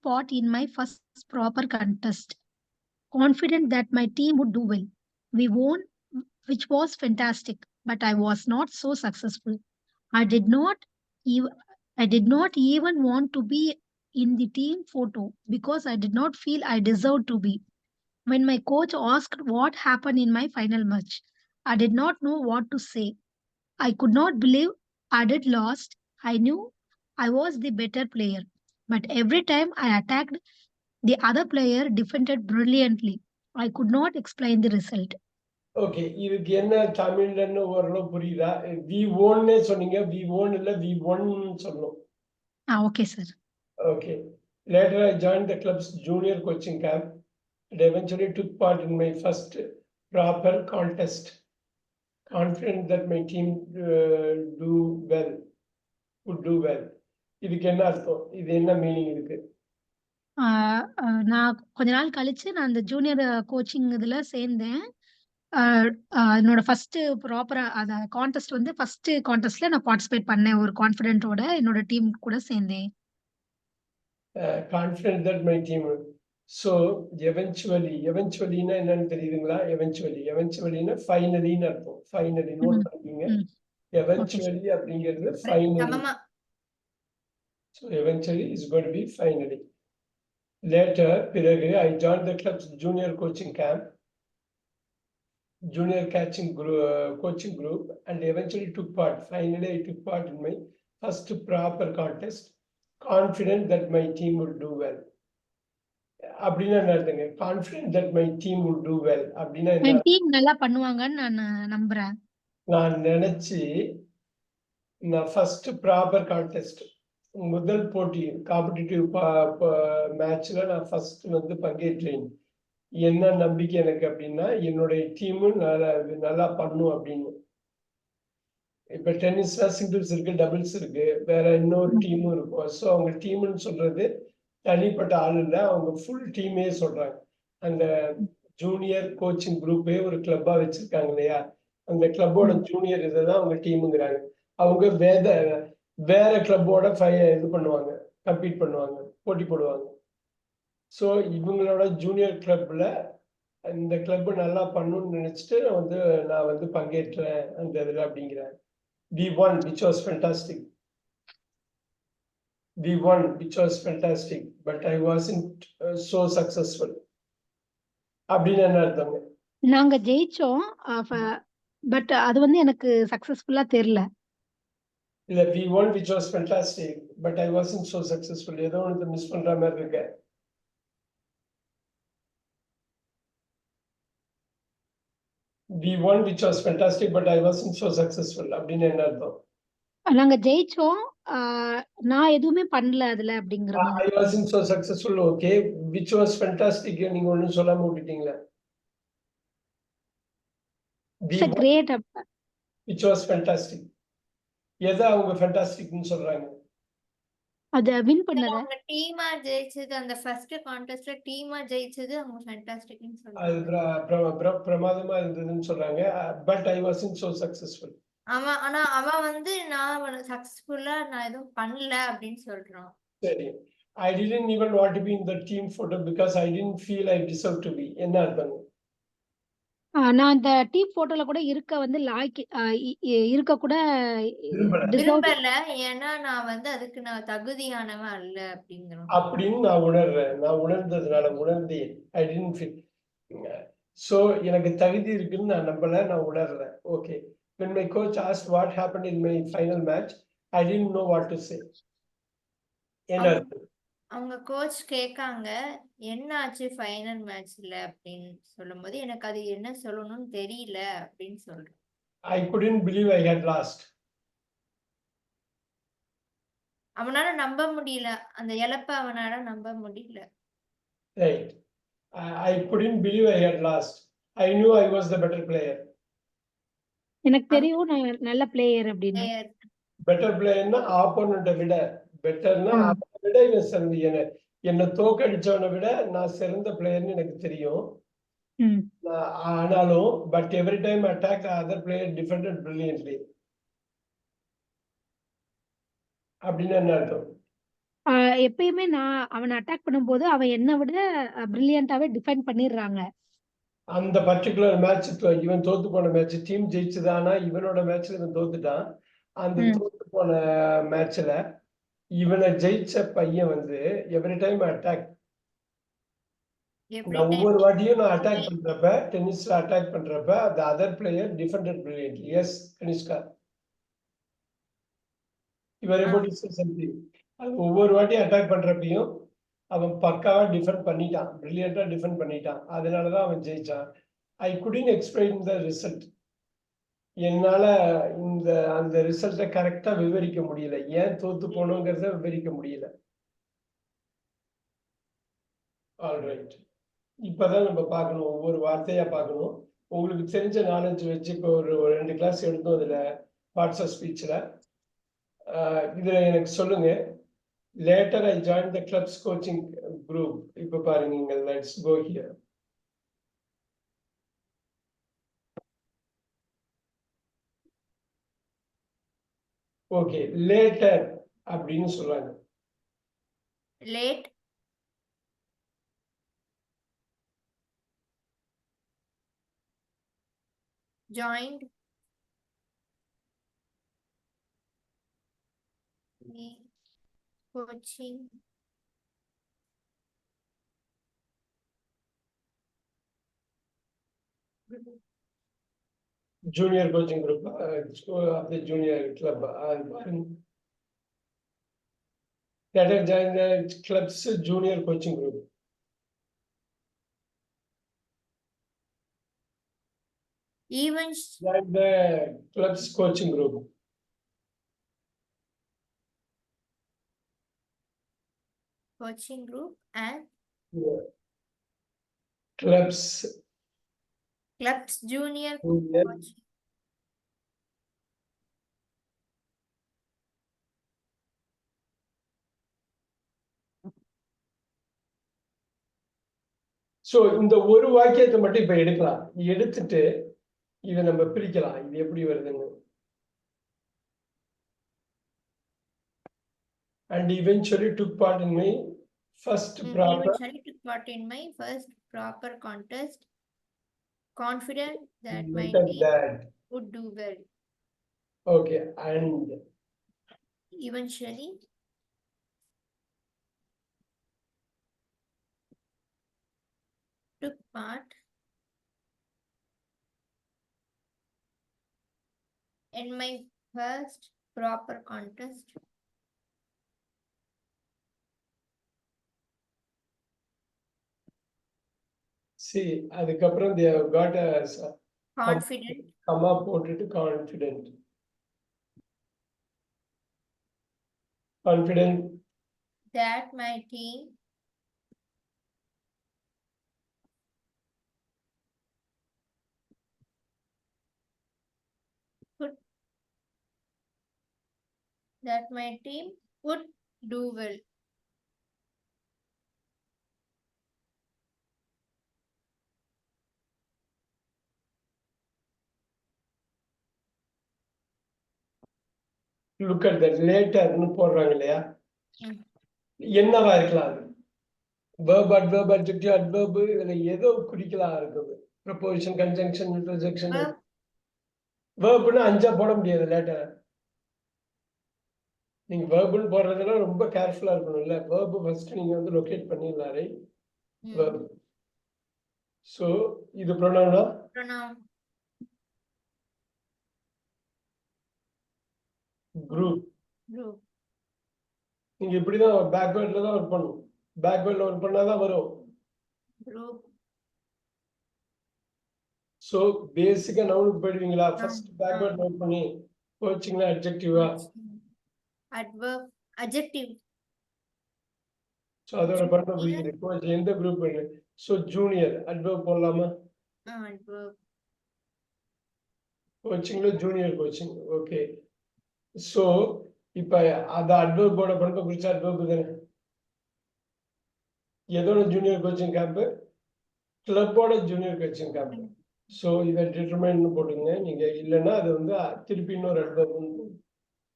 part in my first proper contest, confident that my team would do well. We won, which was fantastic, but I was not so successful. I did not ev- I did not even want to be in the team photo because I did not feel I deserved to be. When my coach asked what happened in my final match, I did not know what to say. I could not believe I had lost. I knew I was the better player, but every time I attacked, the other player defended brilliantly. I could not explain the result. Okay, இதுக்கு என்ன தமிழ்லன்னு ஓரளவு புரியுதா? We ஓன்னு சொன்னீங்க, we own இல்ல we ஒன்னு சொல்லணும். Okay, sir. Okay. Later I joined the club's junior coaching camp and eventually took part in my first proper contest. Confident that my team would do well. இதுக்கு என்ன அர்த்தம்? இது என்ன மீனிங் இருக்கு? நான் கொஞ்ச நாள் கழிச்சு நான் அந்த ஜூனியர் கோச்சிங் இதுல சேர்ந்தேன். என்னோட ஃபர்ஸ்ட் ப்ராப்பரா அந்த கான்டெஸ்ட் வந்து ஃபர்ஸ்ட் கான்டெஸ்ட்ல நான் பார்ட்டிசிபேட் பண்ணேன் ஒரு கான்ஃபிடென்ட்டோட என்னோட டீம் கூட சேர்ந்தேன். Confident that my team would. So eventually-னா என்னன்னு தெரியுதுங்களா? eventually-னா finally-ன்னு அர்த்தம். Finally நோட் பண்ணிக்கீங்க. Eventually அப்படிங்கிறது finally. So eventually is going to be finally. Later, பிறகு I joined the club's junior coaching camp, junior coaching group, and eventually took part. Finally, I took part in my first proper contest, confident that my team would do well. அப்படின்னா என்ன அர்த்தங்க? Confident that my team would do well. அப்படின்னா என்ன? என் team நல்லா பண்ணுவாங்கன்னு நான் நம்புறேன். நான் நினைச்சு நான் ஃபர்ஸ்ட் ப்ராப்பர் கான்டெஸ்ட் முதல் போட்டி காம்படிட்டிவ் மேட்ச்ல நான் ஃபர்ஸ்ட் வந்து பங்கேற்றேன். என்ன நம்பிக்கை எனக்கு அப்படின்னா என்னுடைய டீமும் நல்லா பண்ணும் அப்படின்னு. இப்ப டென்னிஸ்ல சிங்கிள்ஸ் இருக்கு, டபுள்ஸ் இருக்கு, வேற இன்னொரு டீமும் இருக்கும். ஸோ அவங்க டீம்னு சொல்றது தனிப்பட்ட ஆள் இல்லை, அவங்க ஃபுல் டீமே சொல்றாங்க. அந்த ஜூனியர் கோச்சிங் குரூப்பே ஒரு கிளப்பா வச்சிருக்காங்க இல்லையா, அந்த கிளப்போட ஜூனியர் இதுதான் அவங்க டீமுங்கிறாங்க. அவங்க வேற கிளப்போட இது பண்ணுவாங்க, கம்பீட் பண்ணுவாங்க, போட்டி போடுவாங்க. ஸோ இவங்களோட ஜூனியர் கிளப்ல இந்த கிளப் நல்லா பண்ணணும்னு நினைச்சிட்டு நான் வந்து பங்கேற்றேன் அந்த இதுல அப்படிங்கிறேன். We won, which was fantastic. We won, which was fantastic, but I wasn't so successful. அப்படின்னு என்ன அர்த்தங்க? நாங்க ஜெயிச்சோம், பட் அது வந்து எனக்கு சக்சஸ்ஃபுல்லா தெரியல. இல்ல, we won, which was fantastic, but I wasn't so successful. ஏதோ ஒன்று மிஸ் பண்ற மாதிரி இருக்க. We won, which was fantastic, but I wasn't so successful. அப்படின்னு என்ன அர்த்தம்? நாங்க ஜெயிச்சோம், நான் எதுவுமே பண்ணல அதுல அப்படிங்கிற மாதிரி. I wasn't so successful. Okay, which was fantastic. நீங்க ஒண்ணும் சொல்லாம விட்டுட்டீங்களா? Great. Which was fantastic. எதை அவங்க ஃபேண்டாஸ்டிக்னு சொல்றாங்க? அத வின் பண்ணத. அவங்க டீமா ஜெயிச்சது, அந்த ஃபர்ஸ்ட் கான்டெஸ்ட்ல டீமா ஜெயிச்சது அவங்க ஃபேண்டாஸ்டிக்னு சொல்றாங்க. அது பிரமாதமா இருந்ததுன்னு சொல்றாங்க. But I wasn't so successful. ஆனா அவன் வந்து நான் சக்சஸ்ஃபுல்லா நான் எதுவும் பண்ணல அப்படின்னு சொல்றான். சரி, I didn't even want to be in the team photo because I didn't feel I deserved to be. என்ன அர்த்தம்? நான் அந்த டீம் போட்டோல கூட இருக்க வந்து இருக்க கூட விரும்பல, ஏன்னா நான் வந்து அதுக்கு நான் தகுதியானவன் அல்ல அப்படிங்கிறோம் அப்படின்னு நான் உணர்றேன். நான் உணர்ந்ததுனால உணர்ந்தேன். I didn't feel. So எனக்கு தகுதி இருக்குன்னு நான் நம்பல, நான் உணர்றேன். Okay. When my coach asked what happened in my final match, I didn't know what to say. என்ன அர்த்தம்? அவங்க கோச் கேட்காங்க என்ன ஆச்சு ஃபைனல் மேட்ச்ல அப்படின்னு சொல்லும்போது எனக்கு அது என்ன சொல்லணும்னு தெரியல அப்படின்னு சொல்றேன். I couldn't believe I had lost. அவனால நம்ப முடியல, அந்த இழப்ப அவனால நம்ப முடியல. Right. I couldn't believe I had lost. I knew I was the better player. எனக்கு தெரியும் நான் நல்ல பிளேயர் அப்படின்னு. பெட்டர் பிளேயர்னா ஆப்போனண்ட்டை விட, பெட்டர்னா அவனை விட இவன் சிறந்த, என்னை தோக்கடிச்சவனை விட நான் சிறந்த பிளேயர்னு எனக்கு தெரியும். ஆனாலும் but every time attack other player defended brilliantly. அப்படின்னு என்ன அர்த்தம்? எப்பயுமே நான் அவன அட்டாக் பண்ணும்போது, அவன் என்ன விட பிரில்லியன்ட்டாவே டிஃபெண்ட் பண்ணிர்றாங்க. அந்த பர்ட்டிகுலர் மேட்ச் இவன் தோத்து போன மேட்ச் டீம் ஜெயிச்சுதானா இவனோட மேட்ச்ல இவன் தோத்துட்டான். அந்த ம். தோத்து போன மேட்ச்ல இவனை ஜெயிச்ச பையன் வந்து எவ்ரி டைம் அட்டாக். எவ்ரி நான் டைம் ஒவ்வொரு வாட்டியும் நான் அட்டாக் பண்றப்ப டென்னிஸ்ல அட்டாக் பண்றப்ப the other player defended brilliantly. Yes, Kanishka. இவர் about to say something. அது ஒவ்வொரு வாட்டியும் அட்டாக் பண்றப்பையும் அவன் பக்காவா டிஃபெண்ட் பண்ணிட்டான், பிரில்லியண்டா டிஃபெண்ட் பண்ணிட்டான். அதனாலதான் அவன் ஜெயிச்சான். ஐ couldn't explain the result. என்னால அந்த ரிசல்ட்டை கரெக்டா விவரிக்க முடியல. ஏன் தோத்து போனோங்கிறத விவரிக்க முடியல. ஆல்ரைட். இப்பதான் நம்ம பார்க்கணும், ஒவ்வொரு வார்த்தையா பார்க்கணும். உங்களுக்கு தெரிஞ்ச நாலேஜ் வச்சு இப்போ ஒரு 2 கிளாஸ் எடுத்தோம் இதுல பார்ட்ஸ் ஆஃப் ஸ்பீச்ல. இதுல எனக்கு சொல்லுங்க. Later I join the clubs coaching group. இப்ப பாருங்க இங்க let's go here. Okay, later அப்படின்னு சொல்றாங்க. Late joined the coaching group. Junior coaching group of the junior club. Later join the clubs junior coaching group. Even Join the club's coaching group. coaching group and Yeah. Clubs junior junior coaching. So இந்த ஒரு வாக்கியத்தை மட்டும் இப்ப எடுக்கலாம். எடுத்துட்டு இதை நம்ம பிரிக்கலாம். இது எப்படி வருதுன்னு. And eventually took part in my first proper. Eventually took part in my first proper contest. Confident that my Look at team that. would do well. Okay, and Eventually took part in my first proper contest. see அதுக்கப்புறம் they have got a Confident comma போட்டுட்டு confident. Confident that my team would do well. look at that laterன்னு போடுறாங்க இல்லையா? என்னவா இருக்கலாம் அது? verb, adverb, adjective, adverb இதுல ஏதோ குறிக்கலாம் இருக்குது. preposition, conjunction, interjection. verbன்னு 5 போட முடியாது லேட்டர். நீங்க verbன்னு போடுறதுல ரொம்ப கேர்ஃபுல்லா இருக்கணும்ல. verb ஃபர்ஸ்ட் நீங்க வந்து லொகேட் பண்ணிடலாம், ரைட்? verb. so இது pronoun-ஆ? Pronoun. group. Group. நீங்க இப்படிதான் பேக்வேர்ட்ல தான் ஒர்க் பண்ணணும். பேக்வேர்ட்ல ஒர்க் பண்ணாதான் வரும். Group. சோ பேசிக்கா நவுனுக்கு போயிடுவீங்களா? ஃபர்ஸ்ட் பேக்வேர்ட் ஒர்க் பண்ணி கோச்சிங்ல அட்ஜெக்டிவா? Adverb. Adjective. சோ அதோட பண்ண புரியுது. கோச் எந்த குரூப் வேணும்? சோ ஜூனியர் அட்வர்ப் போடலாமா? Adverb. கோச்சிங்ல ஜூனியர் கோச்சிங். ஓகே. சோ இப்ப அந்த அட்வர்போட பண்பை குறிச்ச அட்வர்ப் தானே. எதோட ஜூனியர் கோச்சிங் கேம்ப்? கிளப்போட ஜூனியர் கோச்சிங் கேம்ப். சோ இதை டிட்டர்மைன் போட்டுங்க. நீங்க இல்லைன்னா அது வந்து திருப்பி இன்னொரு அட்வர்ப்.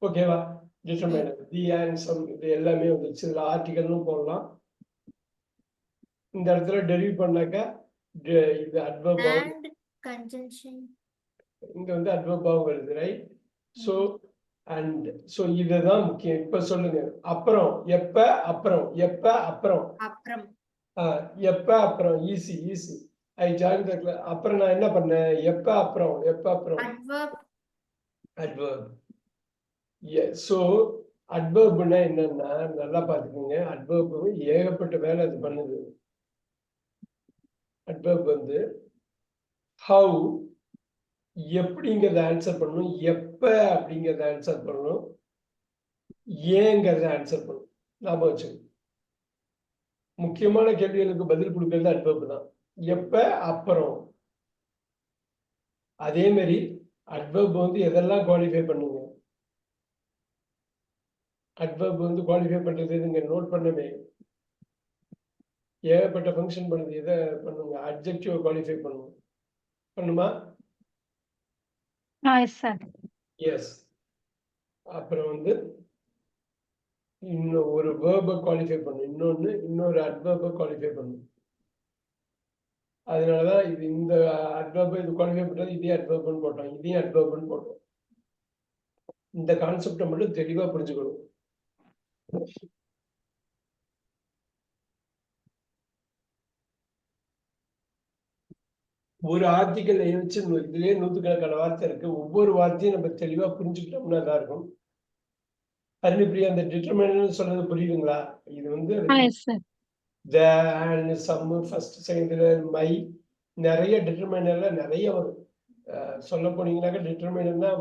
ஓகேவா? டிட்டர்மைனர் தி அண்ட் சம் இது எல்லாமே வந்துச்சு. இதுல ஆர்டிகல்னு போடலாம். இந்த இடத்துல டெரிவ் பண்ணாக்க இது அட்வர்ப் and conjunction இங்க வந்து அட்வர்பாவும் வருது, ரைட்? ஸோ அண்ட் ஸோ இதுதான் முக்கியம். இப்ப சொல்லுங்க. அப்புறம் எப்ப அப்புறம் எப்ப அப்புறம் அப்புறம் எப்ப அப்புறம் easy easy. I join the class. அப்புறம் நான் என்ன பண்ணேன்? எப்ப அப்புறம் எப்ப அப்புறம் adverb அட்வர்ப். ஸோ அட்வர்ப்னா என்னன்னா நல்லா பார்த்துக்கோங்க. அட்வர்ப் ஏகப்பட்ட வேலை அது பண்ணுது. அட்வர்ப் வந்து ஹவு எப்படிங்கிறத ஆன்சர் பண்ணணும், எப்ப அப்படிங்கிறத ஆன்சர் பண்ணணும், ஏங்கிறத ஆன்சர் பண்ணணும். ஞாபகம் வச்சுக்கணும். முக்கியமான கேள்விகளுக்கு பதில் கொடுக்கறது அட்வர்ப் தான். எப்ப அப்புறம். அதே மாதிரி அட்வர்ப் வந்து எதெல்லாம் குவாலிஃபை பண்ணுங்க. அட்வர்ப் வந்து குவாலிஃபை பண்றது நீங்க நோட் பண்ணவே ஏகப்பட்ட ஃபங்க்ஷன் பண்ணுது. எதை பண்ணுங்க? அட்ஜெக்டிவ் குவாலிஃபை பண்ணுங்க. பண்ணுமா? Yes, sir. எஸ். அப்புறம் வந்து இன்னும் ஒரு வேர்பை குவாலிஃபை பண்ணும், இன்னொரு அட்வர்பை குவாலிஃபை பண்ணும். அதனாலதான் இது இந்த அட்வர்பை இது குவாலிஃபை பண்றது இதே அட்வர்ப்னு போட்டோம், இதையும் அட்வர்ப்னு போட்டோம். இந்த கான்செப்டை மட்டும் தெளிவா புரிஞ்சுக்கணும். ஒரு ஆர்டிக்கல் வச்சு இதுலயே நூற்றுக்கணக்கான வார்த்தை இருக்கு. ஒவ்வொரு வார்த்தையும் நம்ம தெளிவா புரிஞ்சுக்கிட்டோம்னா தான் இருக்கும். ஹரிணிபிரியா, அந்த டிட்டர்மினன்ட் சொல்றது புரியுதுங்களா? இது வந்து Yes, sir. சம் ஃபர்ஸ்ட் செகண்ட்ல மை நிறைய டிட்டர்மினர்ல நிறைய வரும். சொல்ல போனீங்கன்னாக்க டிட்டர்மினர்னா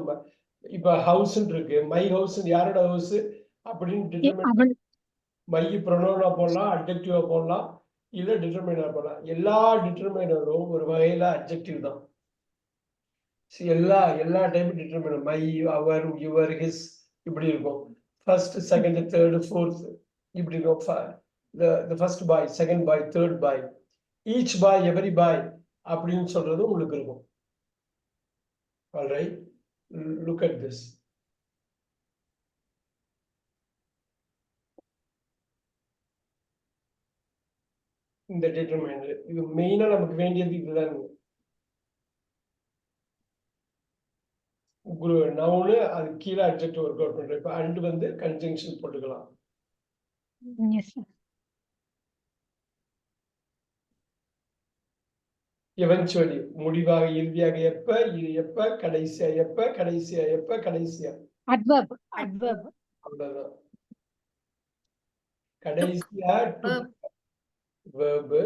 இப்ப ஹவுஸ் இருக்கு. மை ஹவுஸ் யாரோட ஹவுஸ் அப்படின்னு டிட்டர்மினர் மை ப்ரொனவுனா போடலாம், அட்ஜெக்டிவா போடலாம், இல்ல டிட்டர்மினர் போடலாம். எல்லா டிட்டர்மினரும் ஒரு வகையில அட்ஜெக்டிவ் தான். எல்லா type determiner my, our, your, his இப்படி இருக்கும். ஃபர்ஸ்ட் செகண்ட் தேர்ட் ஃபோர்த் இப்படி இருக்கும். the first boy, second boy, third boy, each boy, every boy அப்படின்னு சொல்றது உங்களுக்கு இருக்கும். All right, look at this. இந்த டிட்டர்மினர் இது மெயினா நமக்கு வேண்டியது இதுதான். நவுனு அது கீழே அட்ஜெக்டிவ் ஒர்க் அவுட் பண்றோம். இப்போ அண்ட் வந்து கன்ஜங்ஷன் போட்டுக்கலாம். Yes, sir. எவென்ச்சுவலி முடிவாக, இறுதியாக, எப்ப கடைசியா, எப்ப கடைசியா Adverb. அவ்வளவுதான். கடைசியா verb.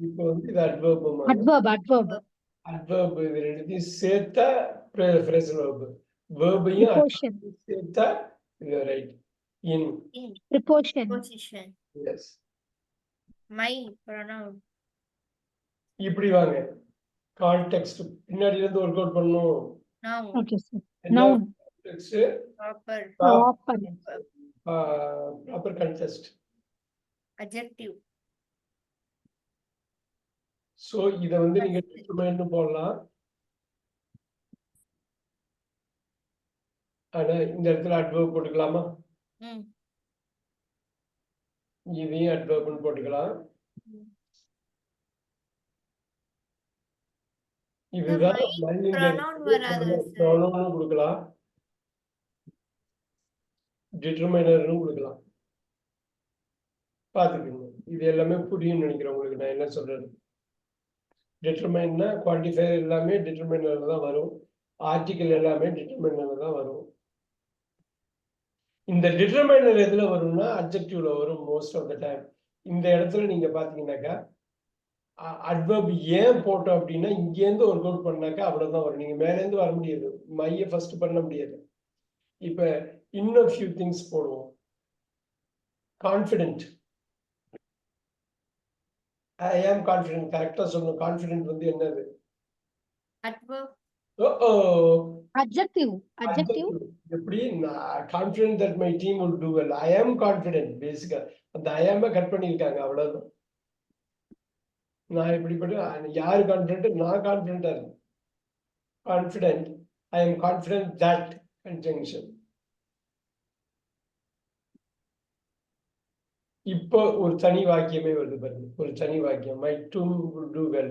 இப்போ வந்து இது அட்வர்ப் இது ரெண்டுத்தையும் சேர்த்தா ஃப்ரேசல் verb. verb-ஐயும் சேர்த்தா இது right. in preposition yes. my pronoun இப்படி வாங்க. கான்டெக்ஸ்ட் பின்னாடி இருந்து ஒர்க் அவுட் பண்ணணும். noun Okay, sir. என்ன Noun. context? proper proper context. adjective so இத வந்து நீங்க டிட்டர்மைன் போடலாம். ஆனா இந்த இடத்துல அட்வர்ப் போட்டுக்கலாமா? இதையும் அட்வர்ப்னு போட்டுக்கலாம். இதுதான் ப்ரொனவுன் கொடுக்கலாம், டிட்டர்மைனர்னு கொடுக்கலாம். பாத்துக்கோங்க, இது எல்லாமே புரியும் நினைக்கிறேன் உங்களுக்கு நான் என்ன சொல்றேன். டிட்டர்மைன்னா குவான்டிஃபையர் எல்லாமே டிட்டர்மைனர்ல தான் வரும். ஆர்டிகல் எல்லாமே டிட்டர்மைனர்ல தான் வரும். இந்த டிட்டர்மைனர் எதுல வரும்னா அட்ஜெக்டிவ்ல வரும் மோஸ்ட் ஆஃப் த டைம். இந்த இடத்துல நீங்க பாத்தீங்கன்னாக்கா அட்வர்ப் ஏன் போட்டோம் அப்படின்னா இங்கேருந்து ஒர்க் அவுட் பண்ணாக்கா அவ்வளவுதான் வரும். நீங்க மேலேருந்து வர முடியாது, மைய ஃபர்ஸ்ட் பண்ண முடியாது. இப்ப இன்னும் ஃபியூ திங்ஸ் போடுவோம். கான்ஃபிடென்ட், ஐ ஆம் கான்ஃபிடென்ட் கரெக்டா சொல்லணும். கான்ஃபிடென்ட் வந்து என்னது? adverb Adjective. எப்படி? Confident that my team will do well. I am confident. பேசிக்கா அந்த I am கட் பண்ணிருக்காங்க, அவ்வளவுதான். நான் இப்படிப்பட்ட யாரு கான்ஃபிடென்ட்? நான் கான்ஃபிடென்டா இருக்கேன். Confident I am confident that conjunction. இப்போ ஒரு தனி வாக்கியமே வருது பாருங்க. ஒரு தனி வாக்கியம். My tomb will do well.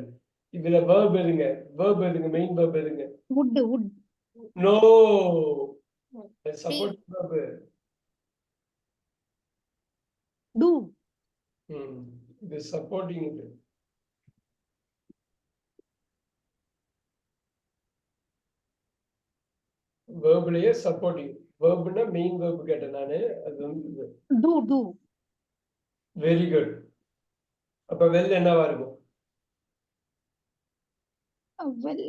இதுல verb எதுங்க? Verb எதுங்க? Main verb எதுங்க? would. No. Be. Support verb. Do. இது supporting இது. Verbலயே supporting. Verbனா main verb கேட்டேன் நானு. அது வந்து Do. Very good. அப்ப வெல் என்னவா இருக்கும்? Well,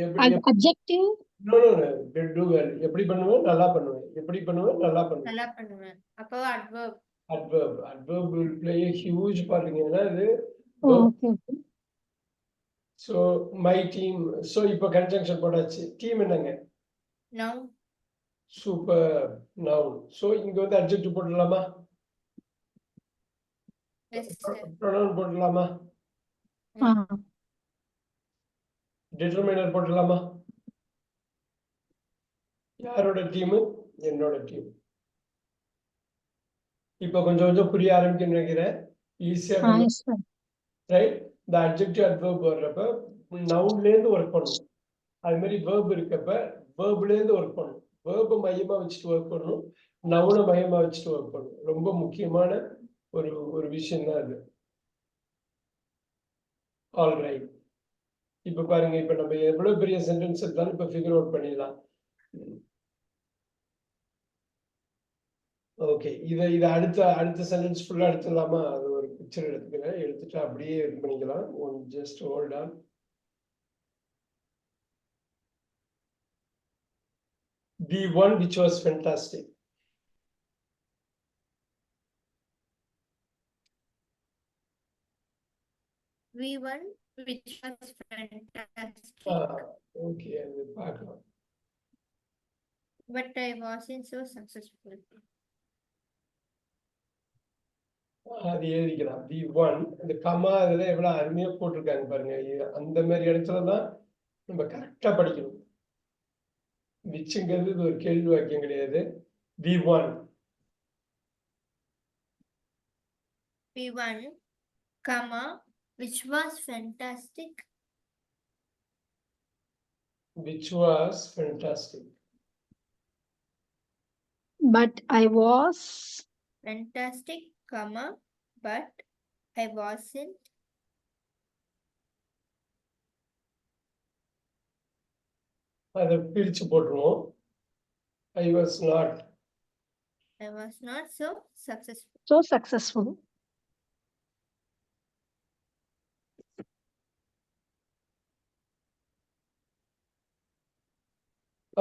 எப்படி adjective. No, do well. எப்படி பண்ணுவேன்? நல்லா பண்ணுவேன். எப்படி பண்ணுவேன்? நல்லா பண்ணுவேன். நல்லா பண்ணுவேன். அப்போ adverb. Adverb will play a huge part in it. Okay. So my team. So இப்போ conjunction போட்டாச்சு. டீம் என்னங்க? Noun. சூப்பர். Noun. So இங்க வந்து adjective போடலாமா? Yes, sir. Pronoun போடலாமா? Determiner போடலாமா? யாரோட டீம்? என்னோட டீம். இப்போ கொஞ்சம் புரிய ஆரம்பிக்கும்னு நினைக்கிறேன். ஈஸியா ரைட். இந்த adjective adverb வர்றப்ப நவுன்ல இருந்து ஒர்க் பண்ணும். அது மாதிரி verb இருக்கப்ப verbல இருந்து ஒர்க் பண்ணும். verb மையமா வச்சுட்டு ஒர்க் பண்ணணும். நவுனை மையமா வச்சுட்டு ஒர்க் பண்ணணும். ரொம்ப முக்கியமான ஒரு விஷயம் தான் அது. All right. இப்ப பாருங்க, இப்ப நம்ம எவ்வளவு பெரிய சென்டென்ஸ் இருந்தாலும் இப்ப ஃபிகர் அவுட் பண்ணிடலாம். ஓகே, இத அடுத்த சென்டென்ஸ் ஃபுல்லா எடுத்துடலாமா? அது ஒரு பிக்சர் எடுத்துக்கிறேன். எடுத்துட்டு அப்படியே இது பண்ணிக்கலாம். Just hold on. The one which was fantastic. V1 which was fantastic. Okay, அது பார்க்கலாம். But I wasn't so successful. அது எழுதிக்கலாம். V1 இந்த கமா இதுல எவ்வளவு அருமையா போட்டிருக்காங்க பாருங்க. அந்த மாதிரி இடத்துலதான் நம்ம கரெக்டா படிக்கணும். விச்சுங்கிறது இது ஒரு கேள்வி வாக்கியம் கிடையாது. V1 comma which was fantastic. Which was fantastic. But I was Fantastic, comma, but I wasn't. அதை பிரிச்சு போட்டுருவோம். I was not so successful.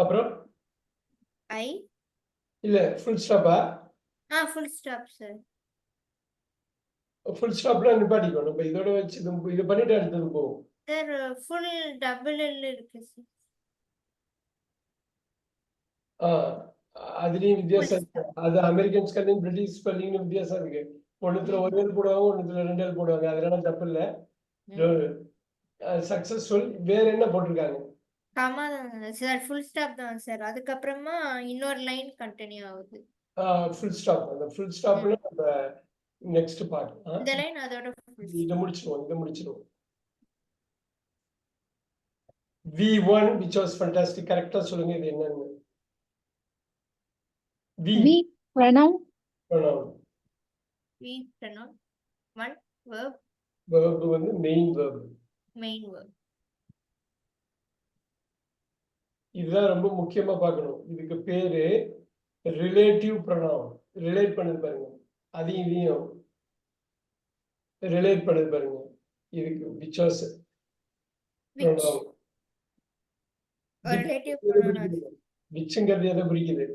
அப்புறம் I இல்ல ஃபுல் ஸ்டாப்பா? full stop, sir. ஃபுல் ஸ்டாப்ல நிப்பாட்டிக்கோ. நம்ம இதோட வச்சு இது பண்ணிட்டு அடுத்தது போவோம். Sir, full double L இருக்கு sir. அதுலயும் வித்தியாசம் இருக்கு. அது அமெரிக்கன் ஸ்பெல்லிங், பிரிட்டிஷ் ஸ்பெல்லிங் வித்தியாசம் இருக்கு. ஒண்ணுத்துல ஒரு எல் போடுவாங்க, ஒண்ணுத்துல 2 எல் போடுவாங்க. அதனால தப்பு இல்ல. சக்சஸ்ஃபுல். வேற என்ன போட்டிருக்காங்க? கமா தான் சார், ஃபுல் ஸ்டாப் தான் சார். அதுக்கப்புறமா இன்னொரு லைன் கண்டினியூ ஆகுது. Full stop. அந்த ஃபுல் ஸ்டாப்ல நம்ம நெக்ஸ்ட் பார்ட். இந்த லைன் அதோட இத முடிச்சிடுவோம். V1 which was fantastic. கரெக்ட்டா சொல்லுங்க, இது என்னன்னு. V pronoun. One verb. Verb வந்து main verb. இதுதான் ரொம்ப முக்கியமா பார்க்கணும். இதுக்கு பேரு ரிலேட்டிவ் pronoun. ரிலேட் பண்ணுது பாருங்க. இதையும் ரிலேட் பண்ணுது பாருங்க. இதுக்கு which was pronoun. Relative pronoun. whichங்கிறது எதை குறிக்குது?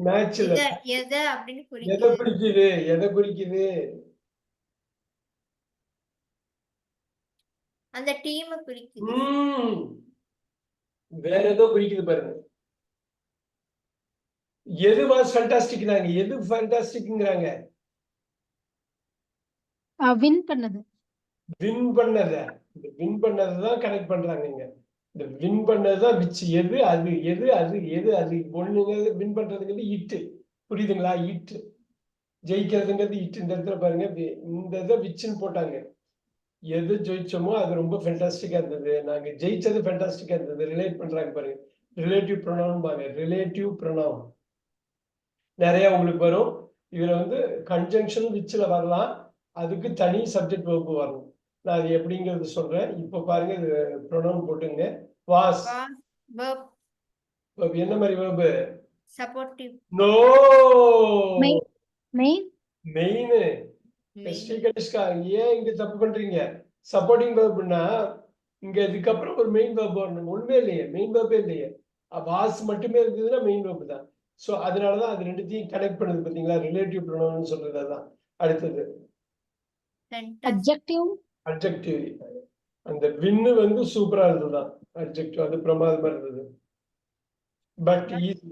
match இல்ல. எதை அப்படின்னு எதை குறிக்குது? அந்த டீமை குறிக்குது. வேற ஏதோ குறிக்குது பாருங்க. எது வாஸ் ஃபேண்டாஸ்டிக்னாங்க? எது ஃபேண்டாஸ்டிக்ங்கறாங்க? வின் பண்ணது. இந்த வின் பண்ணதுதான் கனெக்ட் பண்றாங்க இங்க. இந்த வின் பண்ணதுதான் விச், எது அது எது அது எது அது ஒண்ணுங்கிறது வின் பண்றதுங்கிறது இட்டு. புரியுதுங்களா? இட்டு ஜெயிக்கிறதுங்கிறது இட்டு. இந்த இடத்துல பாருங்க, இந்த இதை விச்சுன்னு போட்டாங்க. எது ஜெயிச்சோமோ அது ரொம்ப ஃபென்டாஸ்டிக்கா இருந்தது, நாங்க ஜெயிச்சது ஃபென்டாஸ்டிக்கா இருந்தது. ரிலேட் பண்றாங்க பாருங்க, ரிலேட்டிவ் ப்ரொனவுன் பாங்க. ரிலேட்டிவ் ப்ரொனவுன் நிறைய உங்களுக்கு வரும். இதுல வந்து கன்ஜங்ஷன் விச்ல வரலாம், அதுக்கு தனி சப்ஜெக்ட் வெர்ப் வரணும். நான் அது எப்படிங்கிறது சொல்றேன். இப்ப பாருங்க, இது ப்ரொனவுன் போட்டுங்க. வாஸ் verb என்ன மாதிரி verb? supportive no, Main. Main. Main. Srikanishka ஏன் இங்க தப்பு பண்றீங்க? சப்போர்ட்டிங் வெர்ப்னா இங்க இதுக்கப்புறம் ஒரு மெயின் வெர்ப் வரணும். ஒண்ணுமே இல்லையே, மெயின் வெர்பே இல்லையே. வாஸ் மட்டுமே இருந்ததுன்னா மெயின் வெர்ப் தான். சோ அதனாலதான் அது ரெண்டுத்தையும் கனெக்ட் பண்ணுது. பாத்தீங்களா? ரிலேட்டிவ் ப்ரொனவுன் சொல்றது அதான். அடுத்தது Adjective. அட்ஜெக்டிவ். அந்த வின்னு வந்து சூப்பரா இருந்ததுதான். அட்ஜெக்டிவ் அது பிரமாதமா இருந்தது. But easy,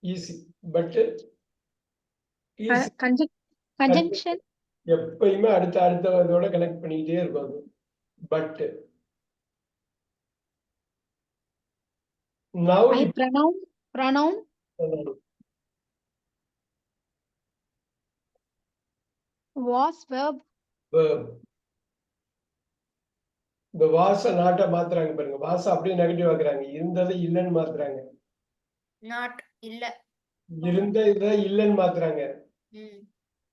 easy but easy. Conjunction. எப்பயுமே அடுத்த அடுத்த இதோட கனெக்ட் பண்ணிக்கிட்டே இருக்கும் அது. But now Pronoun. Was verb. இந்த வாச நாட்டை மாத்துறாங்க பாருங்க. வாச அப்படியே நெகட்டிவ் ஆக்குறாங்க. இருந்ததை இல்லைன்னு மாத்துறாங்க. not இல்ல இருந்த இதை இல்லைன்னு மாத்துறாங்க.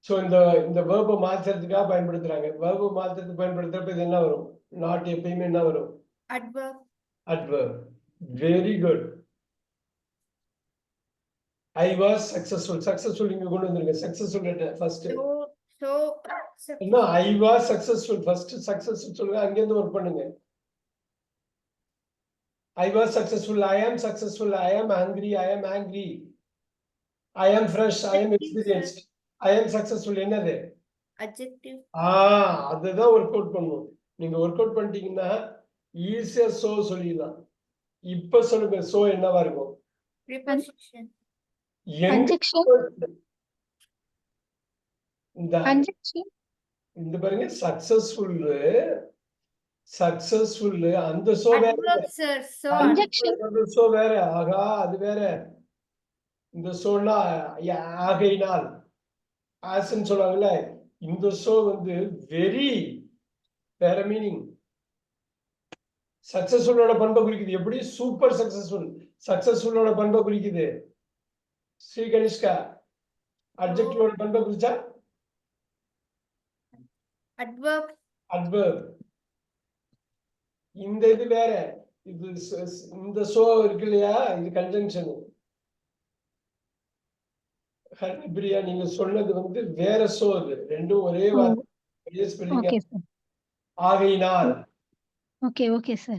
சோ இந்த இந்த வேர்பை மாத்துறதுக்காக பயன்படுத்துறாங்க. வேர்பை மாத்துறதுக்கு பயன்படுத்துறப்ப இது என்ன வரும்? நாட் எப்பயுமே என்ன வரும்? adverb adverb. Very good. I was successful. Successful இங்க கொண்டு வந்துருங்க. Successful first. so என்ன? I was successful. First successful சொல்லுங்க. அங்க இருந்து ஒர்க் பண்ணுங்க. I was successful. I am successful. I am hungry. I am angry. I am fresh. I am experienced. I am successful. என்னது? adjective அதுதான் work out பண்ணும். நீங்க work out பண்ணிட்டீங்கன்னா ஈஸியா சோ சொல்லிடலாம். இப்ப சொல்லுங்க, சோ என்னவா இருக்கும்? preposition Conjunction. இந்த பாருங்க, சக்சஸ்ஃபுல் சக்சஸ்ஃபுல் அந்த சோ வேற. adverb sir so அந்த சோ வேற. ஆகா, அது வேற. இந்த சோனா ஆகையினால் ஆஸ்ன்னு சொல்லுவாங்கல்ல, இந்த சோ வந்து வெரி வேற மீனிங். சக்சஸ்ஃபுல்லோட பண்பை குறிக்குது. எப்படி? Super successful. சக்சஸ்ஃபுல்லோட பண்பை குறிக்குது. ஸ்ரீ கணிஷ்கா அட்ஜெக்டிவோட பண்பை குறிச்சா adverb adverb. இந்த இது வேற. இது இந்த சோ இருக்கு இல்லையா, இது கன்ஜங்ஷன். பிரியா நீங்க சொன்னது வந்து வேற சோ. அது ரெண்டும் ஒரே வார்த்தை. ஆகையினால். Okay sir.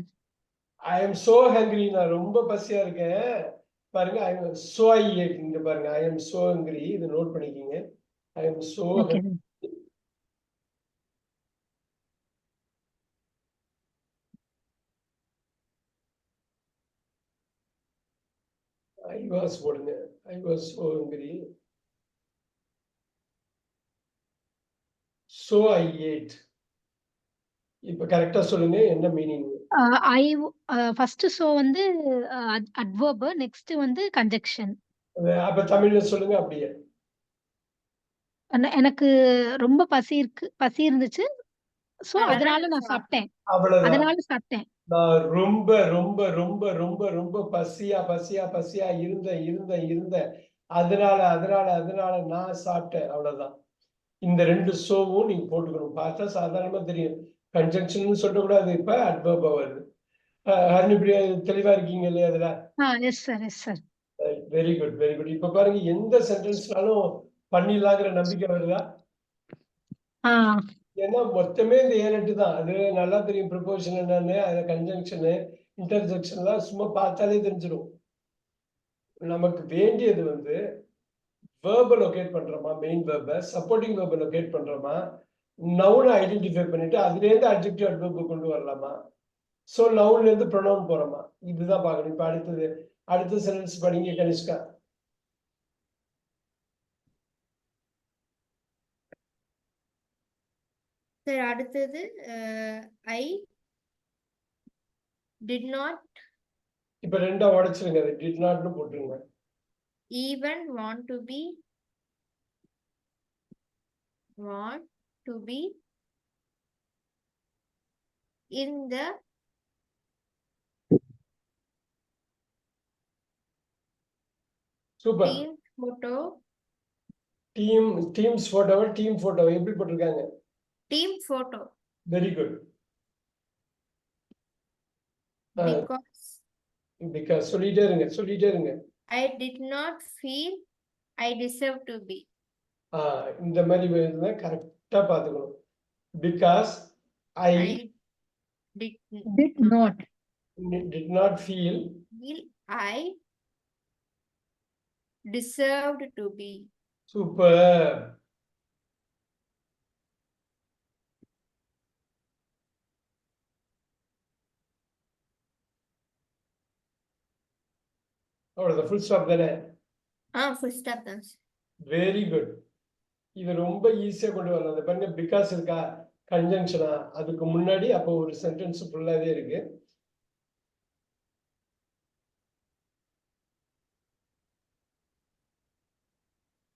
I am so hungry. நான் ரொம்ப பசியா இருக்கேன். பாருங்க, I am so I ate. இங்க பாருங்க, I am so hungry. இதை note பண்ணிக்கீங்க. I am so hungry. I was போடுங்க. I was so hungry. So I ate. இப்ப கரெக்டா சொல்லுங்க, என்ன மீனிங்? ஃபர்ஸ்ட் சோ வந்து அட்வர்ப், நெக்ஸ்ட் வந்து கன்ஜங்ஷன். அப்ப தமிழ்ல சொல்லுங்க அப்படியே. எனக்கு ரொம்ப பசி இருந்துச்சு, சோ அதனால நான் சாப்பிட்டேன். அதனால சாப்பிட்டேன். நான் ரொம்ப ரொம்ப ரொம்ப ரொம்ப ரொம்ப பசியா பசியா பசியா இருந்த அதனால அதனால அதனால நான் சாப்பிட்டேன். அவ்வளவுதான். இந்த ரெண்டு சோவும் நீங்க போட்டுக்கணும். பார்த்தா சாதாரணமா தெரியும். கன்ஜங்ஷன் சொல்லக்கூடாது. இப்ப அட்வர்பா வருது. ஹரிணிபிரியா தெளிவா இருக்கீங்க இல்லையா அதுல? Yes sir. Very good, very good. இப்ப பாருங்க, எந்த சென்டென்ஸ்னாலும் பண்ணிடலாங்கிற நம்பிக்கை வருதா? ஏன்னா மொத்தமே இந்த 7-8 தான். அது நல்லா தெரியும். ப்ரிப்போசிஷன் என்னன்னு, அது கன்ஜங்ஷனு, இன்டர்ஜெக்ஷன் எல்லாம் சும்மா பார்த்தாலே தெரிஞ்சிடும். நமக்கு வேண்டியது வந்து வேர்பை லொகேட் பண்றோமா, மெயின் வேர்பை, சப்போர்ட்டிங் வேர்பை லொகேட் பண்றோமா, நவுனை ஐடென்டிஃபை பண்ணிட்டு அதுல இருந்து அட்ஜெக்டிவ் அட்வர்பை கொண்டு வரலாமா, சோ நவுன்ல இருந்து ப்ரொனவுன் போறோமா, இதுதான் பார்க்கணும். இப்ப அடுத்த சென்டென்ஸ் படிங்க கனிஷ்கா. சரி, அடுத்தது ஐ டிட் நாட் இப்ப ரெண்டா உடைச்சிருங்க, அது டிட் நாட்னு போட்டுருங்க. even want to be in the super. team photo. Teams போட்டோவை டீம் போட்டோவை எப்படி போட்டிருக்காங்க? Team photo very good. because சொல்லிட்டே இருங்க. I did not feel I deserve to be. இந்த மாதிரி வேணும்னா கரெக்டா பாத்துக்கணும். Because I did not did not feel I deserved to be. Super. அவ்வளவுதான், ஃபுல் ஸ்டாப் தானே? Full stop தான். Very good. இது ரொம்ப ஈஸியா கொண்டு வரலாம். அந்த பாருங்க, பிகாஸ் இருக்கா, கன்ஜங்ஷனா, அதுக்கு முன்னாடி அப்போ ஒரு சென்டென்ஸ் ஃபுல்லாவே இருக்கு.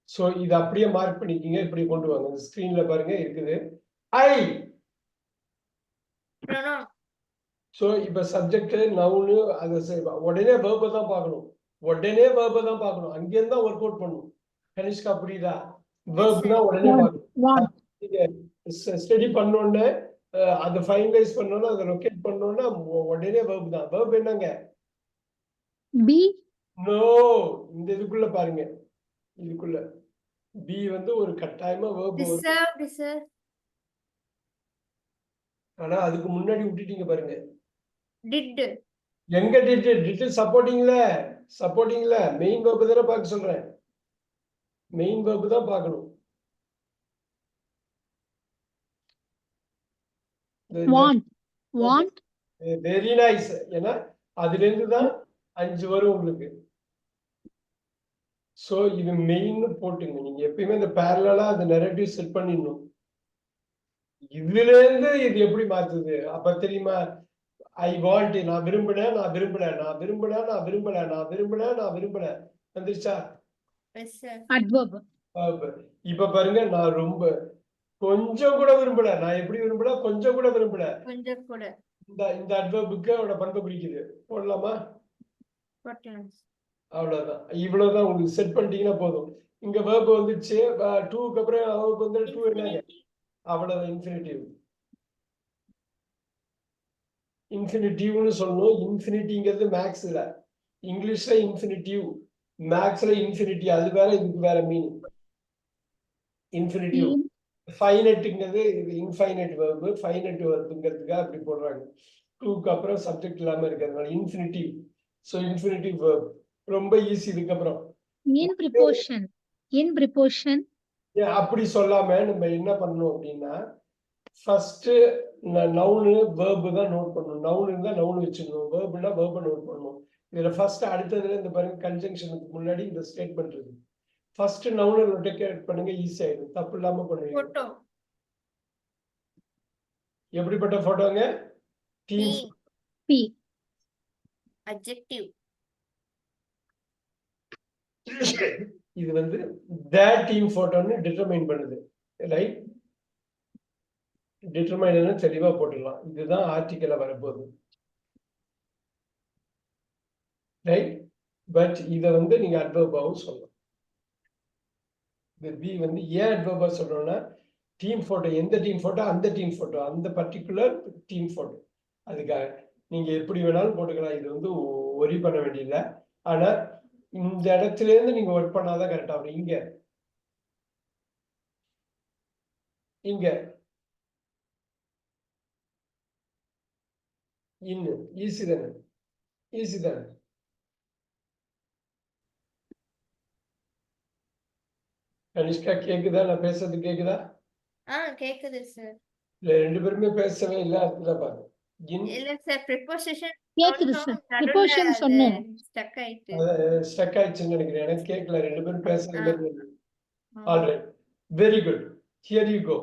சோ இது அப்படியே மார்க் பண்ணிக்கிங்க, இப்படி கொண்டு வாங்க. இந்த ஸ்கிரீன்ல பாருங்க இருக்குது ஐ. சோ இப்ப சப்ஜெக்ட் நவுன் அது உடனே வெர்பை தான் பார்க்கணும். அங்க இருந்தா ஒர்க் அவுட் பண்ணணும். கனிஷ்கா புரியுதா? வெர்ப் தான் உடனே பார்க்கணும். ஸ்டடி பண்ணோன்னு அதை ஃபைனலைஸ் பண்ணோன்னு அதை லொகேட் பண்ணோன்னா உடனே வெர்ப் தான். வெர்ப் என்னங்க? பி. நோ, இந்த இதுக்குள்ள பாருங்க, இதுக்குள்ள பி வந்து ஒரு கட்டாயமா வெர்ப் வரும். ஆனா அதுக்கு முன்னாடி விட்டுட்டீங்க பாருங்க. did எங்க டிட் சப்போர்ட்டிங்ல மெயின் வெர்ப் தான பார்க்க சொல்றேன். மெயின் வெர்ப் தான் பார்க்கணும். want very nice. ஏன்னா அதுல இருந்து தான் 5 வரும் உங்களுக்கு. சோ இது மெயின் போட்டுங்க. நீங்க எப்பயுமே இந்த பேரலலா அந்த நரேட்டிவ் செட் பண்ணிடணும். இதுல இருந்து இது எப்படி மாத்துது அப்ப தெரியுமா? ஐ வாண்ட், நான் விரும்பினேன், வந்துருச்சா? இப்ப பாருங்க, நான் ரொம்ப கொஞ்சம் கூட விரும்பல. நான் எப்படி விரும்பல? கொஞ்சம் கூட விரும்பல. இந்த அட்வர்புக்கு அவட பண்பு குறிக்குது. போடலாமா? அவ்வளவுதான். இவ்வளவுதான் உங்களுக்கு செட் பண்ணிட்டீங்கன்னா போதும். இங்க verb வந்துச்சு, 2க்கு அப்புறம் verb வந்து 2 என்னங்க? அவ்வளவுதான், இன்ஃபினிட்டிவ். இன்ஃபினிட்டிவ்னு சொல்லணும். இன்ஃபினிட்டிங்கிறது மேக்ஸ்ல, இங்கிலீஷ்ல இன்ஃபினிட்டிவ், மேக்ஸ்ல இன்ஃபினிட்டி. அது வேற, இதுக்கு வேற மீனிங். இன்ஃபினிட்டிவ் ஃபைனைட்ங்கிறது இது இன்ஃபைனைட் verb, ஃபைனைட் verbங்கிறதுக்காக அப்படி போடுறாங்க. 2க்கு அப்புறம் சப்ஜெக்ட் இல்லாம இருக்கிறதுனால இன்ஃபினிட்டிவ். சோ இன்ஃபினிட்டிவ் verb ரொம்ப ஈஸி. இதுக்கு அப்புறம் in preposition அப்படி சொல்லாம நம்ம என்ன பண்ணணும் அப்படின்னா, ஃபர்ஸ்ட் நவுனு வெர்பு தான் நோட் பண்ணணும். நவுன் இருந்தா நவுன் வச்சுக்கணும், வெர்புனா வெர்பை நோட் பண்ணணும். இதுல ஃபர்ஸ்ட் அடுத்ததுல இந்த பாருங்க, கன்ஜங்ஷனுக்கு முன்னாடி இந்த ஸ்டேட்மெண்ட் இருக்கு. ஃபர்ஸ்ட் நவுனை லொகேட் பண்ணுங்க, ஈஸி ஆயிடும். தப்பு இல்லாம பண்ணுவீங்க. எப்படிப்பட்ட போட்டோங்க? Team P. adjective. இது வந்து த டீம் போட்டோன்னு டிட்டர்மைன் பண்ணுது, ரைட்? டிட்டர்மைன் தெளிவா போட்டுடலாம். இதுதான் ஆர்டிக்கல்ல வரப்போகுது, ரைட்? பட் இத வந்து நீங்க அட்வர்பாவும் சொல்லலாம். இந்த பி வந்து ஏன் அட்வர்பா சொல்றோம்னா, டீம் போட்டோ, எந்த டீம் போட்டோ, அந்த டீம் போட்டோ, அந்த பர்டிகுலர் டீம் போட்டோ. அதுக்காக நீங்க எப்படி வேணாலும் போட்டுக்கலாம். இது வந்து ஒரி பண்ண வேண்டியதில்லை. ஆனா இந்த இடத்துல இருந்து நீங்க ஒர்க் பண்ணாதான் கரெக்டா வரும். இங்க இன்னும் ஈஸி தானே? கனிஷ்கா கேக்குதா? நான் பேசுறது கேக்குதா? கேக்குது சார். இல்ல, ரெண்டு பேருமே பேசவே இல்ல. அதுதான் பாருங்க. இல்ல சார், ப்ரிபோசிஷன் கேக்குது சார். ப்ரிபோசிஷன் சொன்னோம், ஸ்டக் ஆயிட்டு. ஸ்டக் ஆயிடுச்சுன்னு நினைக்கிறேன். எனக்கு கேட்கல, ரெண்டு பேரும் பேசுறது. Alright, very good. Here you go.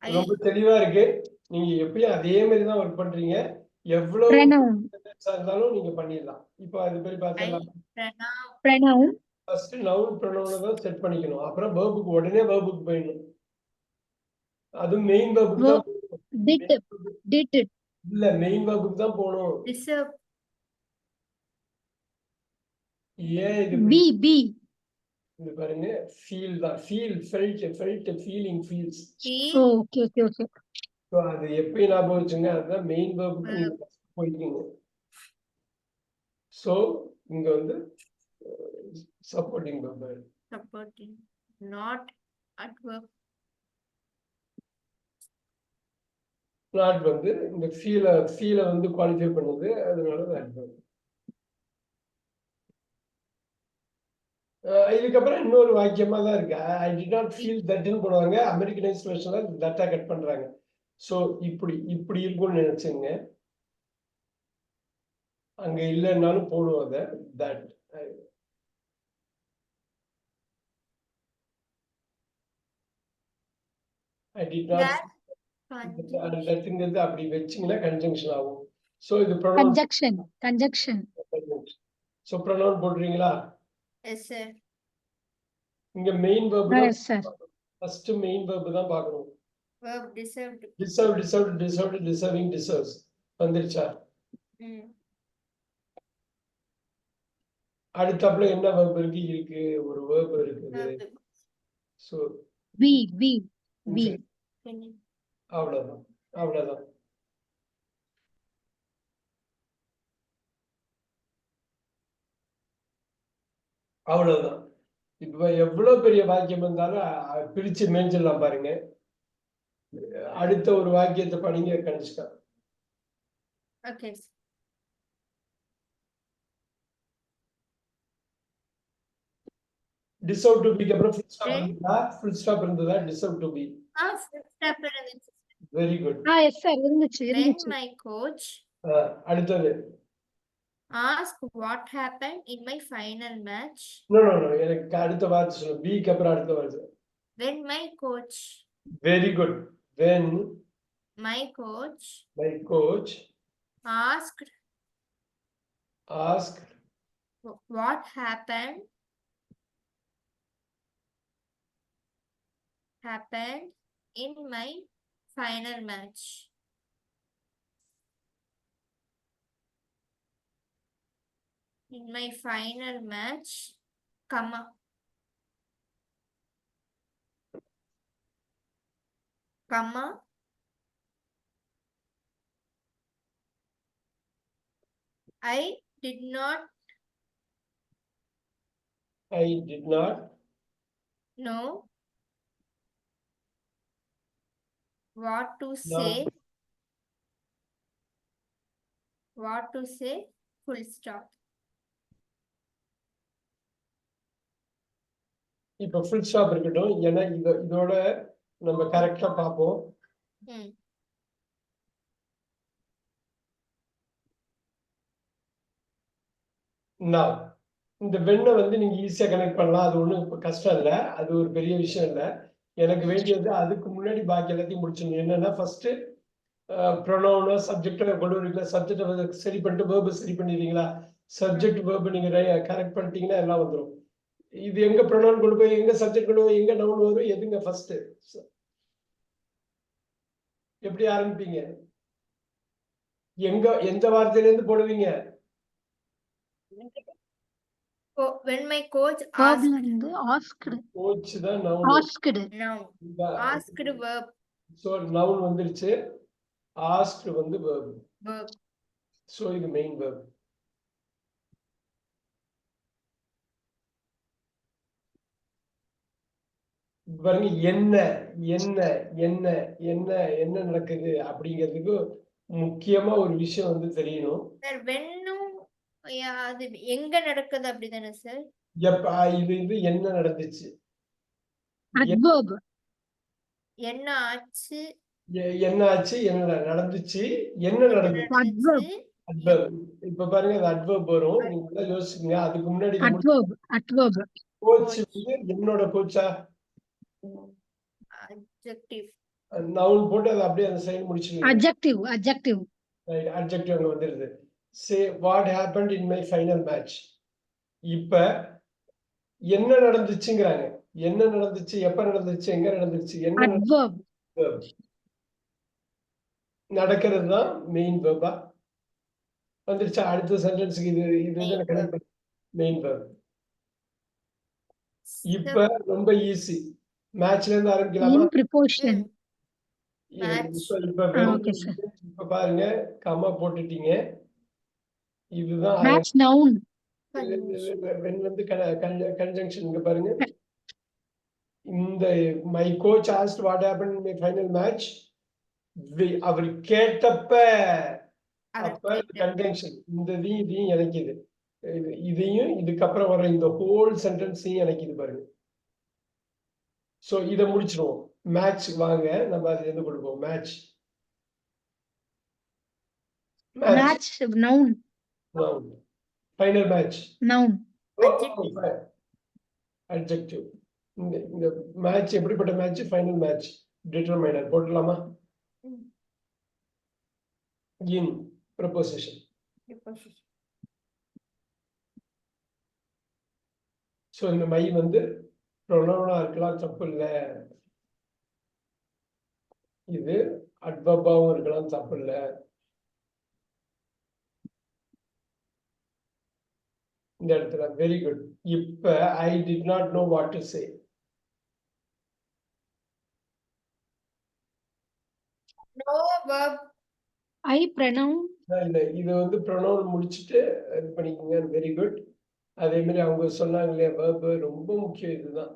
I ரொம்ப தெளிவா இருக்கு. நீங்க எப்பயும் அதே மாதிரி தான் ஒர்க் பண்றீங்க. எவ்வளவு Pronoun. இருந்தாலும் நீங்க பண்ணிடலாம். இப்போ அது மாதிரி I பார்த்துடலாம். pronoun Pronoun. ஃபர்ஸ்ட் நவுன் ப்ரொனவுனை தான் செட் பண்ணிக்கணும். அப்புறம் வேர்புக்கு உடனே வேர்புக்கு போயிடணும். அது மெயின் வேர்புக்கு தான் போகணும். Did. Did. இல்ல மெயின் வேர்புக்கு தான் போகணும். deserve ஏன் இது Be. இது பாருங்க ஃபீல் தான். Feel felt feeling feels. feel Oh, okay. So அது எப்பயும் ஞாபகம் வச்சுங்க. அதுதான் மெயின் வேர்புக்கு நீங்க போய்க்கீங்க. ஸோ இங்க வந்து supporting verb. supporting not adverb not வந்து இந்த ஃபீலை வந்து குவாலிஃபை பண்ணுது. அதனால adverb. இதுக்கப்புறம் இன்னொரு வாக்கியமா தான் இருக்கு. ஐ டிட் நாட் ஃபீல் தட்னு போடுவாங்க. அமெரிக்கனைஸ் வெர்ஷன்ல தட்டா கட் பண்றாங்க. ஸோ இப்படி இருக்கும்னு நினைச்சுங்க. அங்க இல்லைன்னாலும் போடுவோம் அதை. That I did not that conjunction தட்ங்கிறது அப்படி வச்சிங்கன்னா கன்ஜங்ஷன் ஆகும். ஸோ இது Conjunction. ஸோ ப்ரொனவுன் போடுறீங்களா? yes sir இங்க மெயின் வேர்பு தான். Yes, sir. First main verb தான் பார்க்கணும். verb deserved டிசர்விங் டிசர்வ்ஸ் வந்துருச்சா? அடுத்தாப்புல என்ன வேர்பு இருக்கு? ஒரு வேர்பு இருக்குது. verb so Be. அவ்வளவுதான். அவ்வளவுதான். இப்ப எவ்வளவு பெரிய வாக்கியம் இருந்தாலும் பிரிச்சு மேய்ஞ்சிடலாம் பாருங்க. அடுத்த ஒரு வாக்கியத்தை படிங்க கணிஷ்கா. okay டிசர்வ் டு பிக்கு அப்புறம் ஃபுல் ஸ்டாப் இருந்ததா? Deserve to be. full stop இருந்துச்சு வெரி குட். Yes, sir. இருந்துச்சு. when my coach அடுத்தது ask what happened in my final match no எனக்கு அடுத்த வார்த்தை சொல்லு. பிக்கு அப்புறம் அடுத்த வார்த்தை. when my coach very good. when my coach asked what happened in my final match comma I did not know what to say full stop இப்ப full stop இருக்கட்டும். ஏன்னா இதோட நம்ம கரெக்டா பார்ப்போம். Now இந்த வெண்ணை வந்து நீங்க ஈஸியா கனெக்ட் பண்ணலாம். அது ஒண்ணும் இப்ப கஷ்டம் இல்ல. அது ஒரு பெரிய விஷயம் இல்ல. எனக்கு வேண்டியது அதுக்கு முன்னாடி பாக்கி எல்லாத்தையும் முடிச்சிடணும். என்னன்னா ஃபர்ஸ்ட் ப்ரொனவுன் சப்ஜெக்ட் கொண்டு வரீங்களா? சப்ஜெக்டை சரி பண்ணிட்டு வேர்பு சரி பண்ணிடுறீங்களா? சப்ஜெக்ட் வேர்பு நீங்க கரெக்ட் பண்ணிட்டீங்கன்னா எல்லாம் வந்துடும். இது எங்க ப்ரொனவுன் கொண்டு போய் எங்க சப்ஜெக்ட் கொண்டு போய் எங்க நவுன் வரும்? எதுங்க ஃபர்ஸ்ட்? எப்படி ஆரம்பிப்பீங்க? எந்த வார்த்தையில இருந்து போடுவீங்க? when my coach கோச் தான் noun. asked verb so noun வந்துருச்சு. asked வந்து verb. சோ இது மெயின் verb. பாருங்க என்ன நடக்குது அப்படிங்கிறதுக்கு முக்கியமா ஒரு விஷயம் வந்து தெரியணும். சார் வென்னும் அது எங்க நடக்குது அப்படிதானே சார்? இது என்ன நடந்துச்சு? adverb. என்ன ஆச்சு? என்ன நடந்துச்சு? adverb. இப்ப பாருங்க அது adverb வரும். நீங்க நல்லா யோசிச்சுங்க. அதுக்கு முன்னாடி adverb. கோச் வந்து என்னோட கோச்சா? adjective. நவுன் போட்டு அதை அப்படியே அந்த சைடு முடிச்சிருங்க. adjective, adjective. ரைட், அட்ஜெக்டிவ் அங்க வந்துருது. Say what happened in my final match. இப்ப என்ன நடந்துச்சுங்கிறாங்க. என்ன நடந்துச்சு, எப்ப நடந்துச்சு, எங்க நடந்துச்சு, என்ன Adverb. நடக்கிறது தான் மெயின் வெர்பா வந்துருச்சா. அடுத்த சென்டென்ஸ்க்கு இது கனெக்ட் மெயின் வெர்ப். இப்ப ரொம்ப ஈஸி. மேட்ச்ல இருந்து ஆரம்பிக்கலாமா? In preposition. Match. Okay, sir. இப்ப பாருங்க, கமா போட்டுட்டீங்க. இதுதான் Match noun. when வந்து கன்ஜங்ஷன். இங்க பாருங்க, இந்த my coach asked what happen in my final match. அவர் கேட்டப்ப, அப்ப கன்ஜங்ஷன் இந்த இதையும் இணைக்குது. இதையும் இதுக்கப்புறம் வர இந்த ஹோல் சென்டென்ஸையும் இணைக்குது பாருங்க. சோ இத முடிச்சிருவோம். மேட்ச் வாங்க, நம்ம அதுல இருந்து கொடுப்போம். Match Match noun. Noun. Final match Noun. Adjective. இந்த மேட்ச் எப்படிப்பட்ட மேட்ச்? Final match. டிட்டர்மைனர் போடலாமா? In preposition. சோ இந்த மை வந்து ப்ரொனவுனா இருக்கலாம், தப்பு இல்லை. இது அட்வர்பாவும் இருக்கலாம், தப்பு இல்லை. இந்த இடத்துல வெரி குட். இப்ப I did not know what to say. No verb. I pronoun. இல்ல, இது வந்து ப்ரொனவுன் முடிச்சுட்டு இது பண்ணிக்கோங்க. Very good. அதே மாதிரி அவங்க சொன்னாங்க இல்லையா, verb ரொம்ப முக்கியம். இதுதான்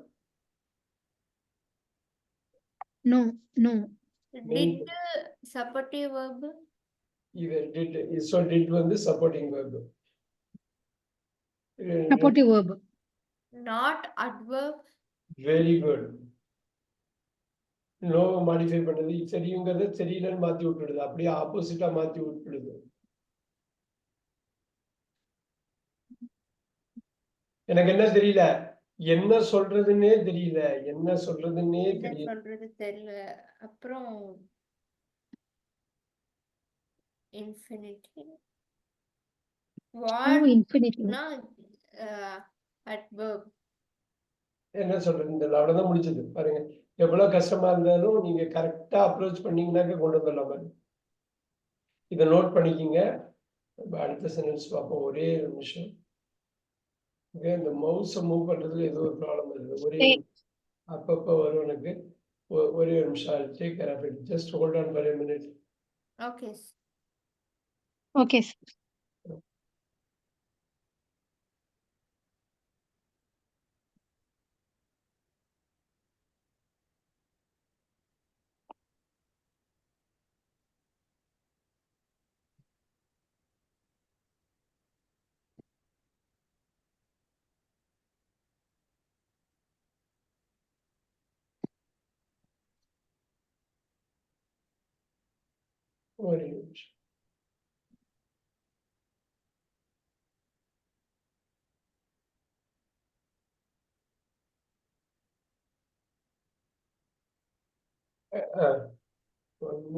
No, no. Did supportive verb. இது did. So did வந்து supporting verb. Supportive verb. Not adverb. Very good. No modify பண்ணது சரிங்கிறத தெரியலன்னு மாத்தி விட்டுடுது, அப்படியே ஆப்போசிட்டா மாத்தி விட்டுடுது. எனக்கு என்ன தெரியல, என்ன சொல்றதுன்னே தெரியல, என்ன சொல்றதுன்னே தெரியல. சொல்றது தெரியல. அப்புறம் infinity. Oh, infinitive. Adverb. என்ன சொல்றது, இந்த அவ்வளவுதான் முடிச்சது. பாருங்க, எவ்வளவு கஷ்டமா இருந்தாலும் நீங்க கரெக்டா அப்ரோச் பண்ணீங்கன்னாக்க கொண்டு வந்துடலாம். பாருங்க, இதை நோட் பண்ணிக்கிங்க. அடுத்த சென்டென்ஸ் பார்ப்போம். ஒரே நிமிஷம். இந்த மவுஸை மூவ் பண்றதுல ஏதோ ஒரு ப்ராப்ளம் இருக்குது. ஒரே அப்பப்ப வரும் எனக்கு. ஒரே ஒரு நிமிஷம். Take care of it. Just hold on for a minute. Okay. Okay. ஒரே நிமிஷம்.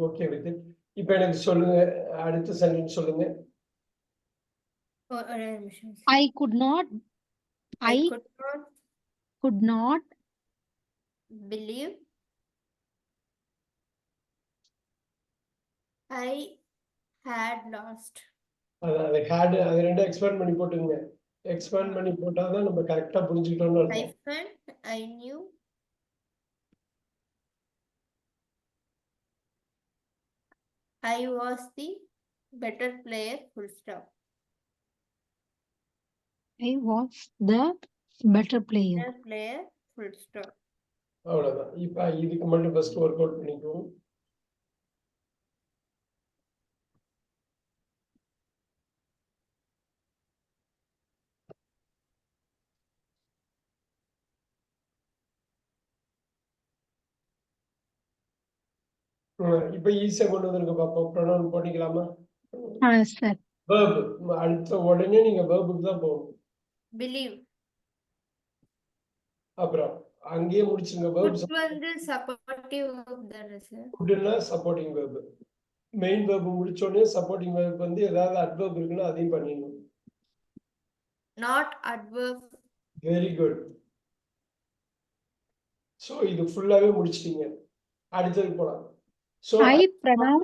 Okay with it. இப்போ எனக்கு சொல்லுங்க, அடுத்த சென்டென்ஸ் சொல்லுங்க. ஒரே நிமிஷம். I could not. I could not believe I had lost. அது ஹேட், அது ரெண்டும் எக்ஸ்பேண்ட் பண்ணி போட்டுங்க. எக்ஸ்பேண்ட் பண்ணி போட்டாதான் நம்ம கரெக்டா புரிஞ்சுக்கிட்டோம்னு அர்த்தம். I knew I was the better player, full stop. I was the better player. Better player, full stop. அவ்வளவுதான். இப்ப இதுக்கு மட்டும் ஃபர்ஸ்ட் ஒர்க் அவுட் பண்ணிக்குவோம். இப்ப ஈஸியா கொண்டு வந்துருங்க பாப்போம். ப்ரொனவுன் போட்டுக்கலாமா? Sir. verb. அடுத்த உடனே நீங்க verb-க்கு தான் போகணும். Believe. அப்புறம் அங்கேயே முடிச்சுங்க. Would வேர்ப் வந்து supportive verb தானே சார்? வுட்னா சப்போர்ட்டிங் வேர்ப். மெயின் வேர்ப் முடிச்ச உடனே சப்போர்ட்டிங் வேர்ப் வந்து ஏதாவது அட்வர்ப் இருக்குன்னா அதையும் பண்ணிடணும். Not adverb. Very good. So இது ஃபுல்லாவே முடிச்சிட்டீங்க. அடுத்தது போலாம். So I pronoun.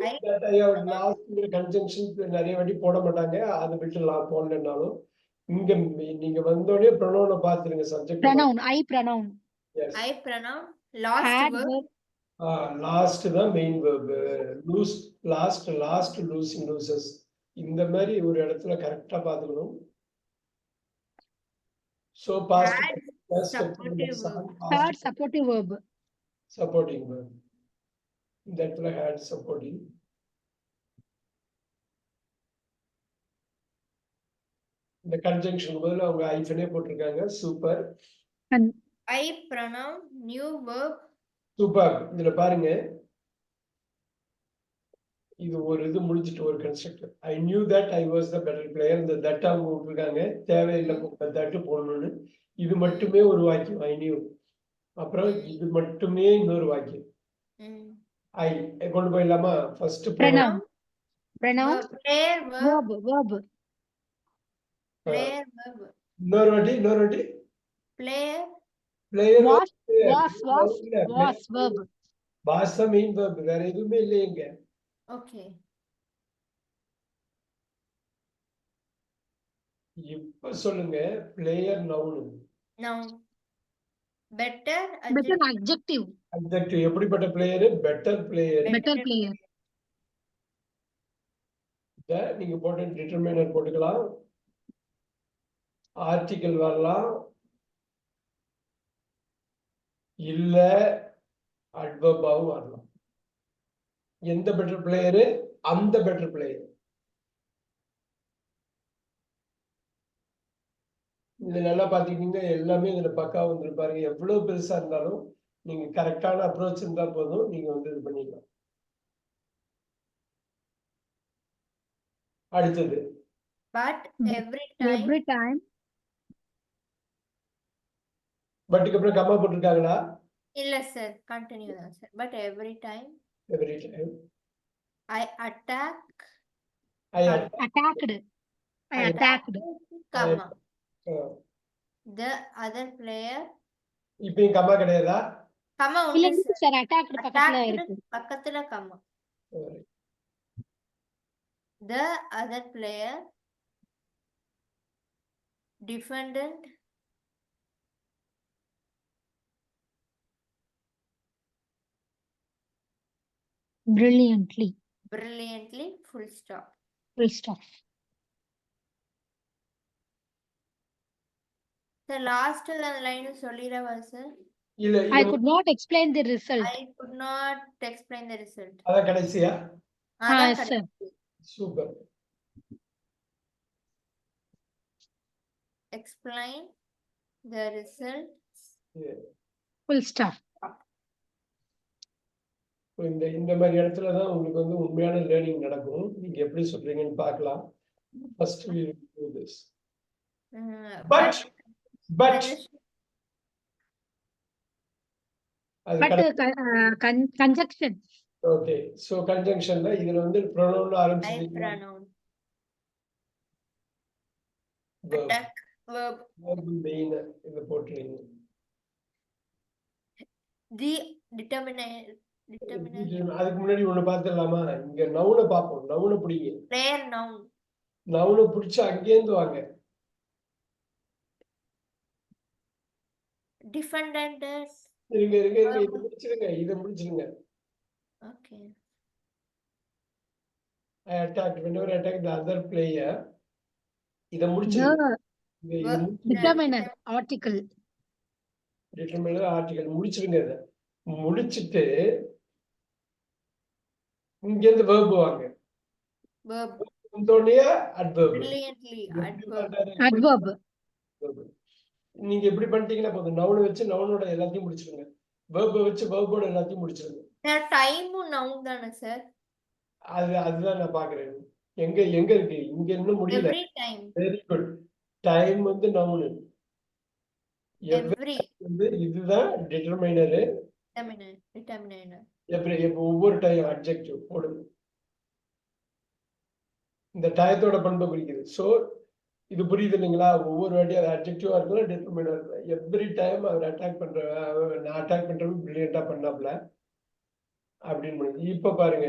Last conjunction நிறைய வாட்டி போட மாட்டாங்க, அதை விட்டுலாம் போடலனாலும். இங்க நீங்க வந்தோடனே ப்ரொனவுனை பார்த்துருங்க. Subject Pronoun. I pronoun. I pronoun. Last Had verb. verb. Last தான் main verb. Lose lost losing loses இந்த மாதிரி ஒரு இடத்துல கரெக்டா பார்த்துக்கணும். So past Had supportive verb. Had supportive verb. Supporting verb. இந்த இடத்துல ஹேட் சப்போர்ட்டிங். இந்த கன்ஜங்ஷன் பதில் அவங்க ஐஃபனே போட்டிருக்காங்க. Super. And I pronoun. New verb. Super. இதுல பாருங்க, இது ஒரு இது முடிஞ்சிட்டு ஒரு constructor. I knew that I was the better player. இந்த தட் அவங்க விட்டுருக்காங்க, தேவையில்லை தட்டு போடணும்னு. இது மட்டுமே ஒரு வாக்கியம், ஐ நியூ. அப்புறம் இது மட்டுமே இன்னொரு வாக்கியம், ஐ. கொண்டு போயிடலாமா? First pronoun. Pronoun. Player verb. Verb. Player verb. இன்னொரு வாட்டி Player. Player Was verb. Was தான் மெயின் verb, வேற எதுவுமே இல்லையேங்க. Okay. இப்ப சொல்லுங்க, player noun. Noun. Better. Better adjective. Adjective. எப்படிப்பட்ட player? Better player. Better player. நீங்க போட்டு டிட்டர்மினர் போட்டுக்கலாம், ஆர்டிகல் வரலாம், இல்ல அட்வர்பாவும் வரலாம். எந்த பெட்டர் பிளேயரு? அந்த பெட்டர் பிளேயர். இது நல்லா பாத்துக்கிட்டீங்க, எல்லாமே இதுல பக்கா வந்துருப்பாருங்க. எவ்வளவு பெருசா இருந்தாலும் நீங்க கரெக்டான அப்ரோச் இருந்தா போதும், நீங்க வந்து இது பண்ணிக்கலாம். அடுத்தது But every time. பட்டுக்கு அப்புறம் கம்மா போட்டிருக்காங்களா? இல்ல சார், கண்டினியூ தான் sir. But every time. Every time. I attack. Attacked. I attacked. Comma. The other player. இப்பயும் கம்மா கிடையாதா? கம்மா இல்ல உண்டு சார். சார், attacked பக்கத்துல இருக்கு. பக்கத்துல கம்மா. The other player defended brilliantly. full stop. Full stop. The last line சொல்லிரவா sir? இல்ல I could not explain the result. I could not explain the result. அதான் கடைசியா? அதான் sir. Super. Explain the result. Full stop. இந்த மாதிரி இடத்துல தான் உங்களுக்கு வந்து உண்மையான லேர்னிங் நடக்கும். நீங்க எப்படி சொல்றீங்கன்னு பார்க்கலாம். First we will do this. But Conjunction. okay, so conjunctionல இதுல வந்து pronoun ஆரம்பிச்சிருக்கீங்க. pronoun. Verb. Attack. Verb. main இத போட்டுறீங்க. The determiner. அதுக்கு முன்னாடி ஒண்ணு பார்த்துடலாமா? இங்க நவுனை பார்ப்போம். நவுனை பிடிங்க. Player noun. நவுனை பிடிச்சு அங்கேருந்து வாங்க. Defenders. இருங்க இத முடிச்சிருங்க. Okay. I attacked. Whenever I attack the other player, இத முடிச்சிருங்க. Determiner article. Determiner article முடிச்சிருங்க. இத முடிச்சிட்டு இங்க இருந்து verb வாங்க. Verb. இந்தோனே adverb. Brilliantly. Adverb. நீங்க எப்படி பண்ணிட்டீங்கன்னா போதும். நவுன் வச்சு நவுனோட எல்லாத்தையும் முடிச்சிருங்க. verb வச்சு verb-ஓட எல்லாத்தையும் முடிச்சிருங்க. டைம் நவுன் தானே சார்? அதுதான் நான் பாக்குறேன். எங்க இருக்கு? இங்க இன்னும் முடியல. Every time. Very good. Time வந்து நவுன். எவ்ரி வந்து இதுதான் டிட்டர்மைனரு. டிட்டர்மினர் ஒவ்வொரு டைம் அட்ஜெக்டிவ் போடுங்க. இந்த டயத்தோட பண்பை குறிக்குது. ஸோ இது புரியுது இல்லைங்களா? ஒவ்வொரு வாட்டியும் அது அட்ஜெக்டிவா இருக்கலாம், டிட்டர்மினர் இருக்கலாம். எவ்ரி டைம் அவர் அட்டாக் பண்ற, நான் அட்டாக் பண்றது பிரில்லியண்டா பண்ணாப்ல அப்படின்னு முடியுது. இப்ப பாருங்க,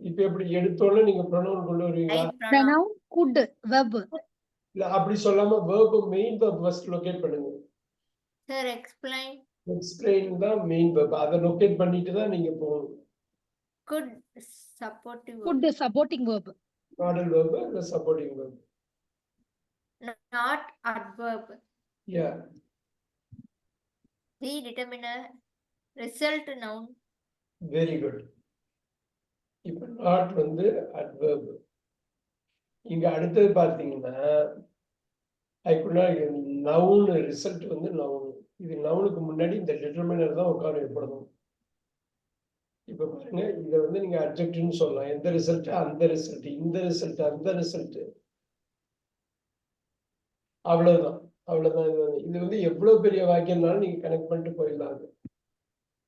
இப்ப எப்படி எடுத்தோடனே நீங்க ப்ரொனவுன் கொண்டு வருவீங்களா? Pronoun could, verb. இல்ல அப்படி சொல்லாம verb main verb first locate பண்ணுங்க. Sir explain. எக்ஸ்பிளைன் தான் மெயின் வேர்ப். அதை லொகேட் பண்ணிட்டு தான் நீங்க போகணும். Could supportive Could, supporting verb. Modal verb இல்ல supporting verb. Not adverb. Yeah, the determiner. Result noun. Very good. இப்ப நாட் வந்து அட்வர்ப். இங்க அடுத்தது பார்த்தீங்கன்னா நவுன் ரிசல்ட் வந்து நவுன். இது நவுனுக்கு முன்னாடி இந்த டிட்டர்மினர் தான் உட்கார ஏற்படணும். இப்ப பாருங்க, இதை வந்து நீங்க அட்ஜெக்டிவ்னு சொல்லலாம். எந்த ரிசல்ட்? அந்த ரிசல்ட், இந்த ரிசல்ட், அந்த ரிசல்ட். அவ்வளவுதான், அவ்வளவுதான். இது வந்து எவ்வளவு பெரிய வாக்கியம்னாலும் நீங்க கனெக்ட் பண்ணிட்டு போயிடலாம். அது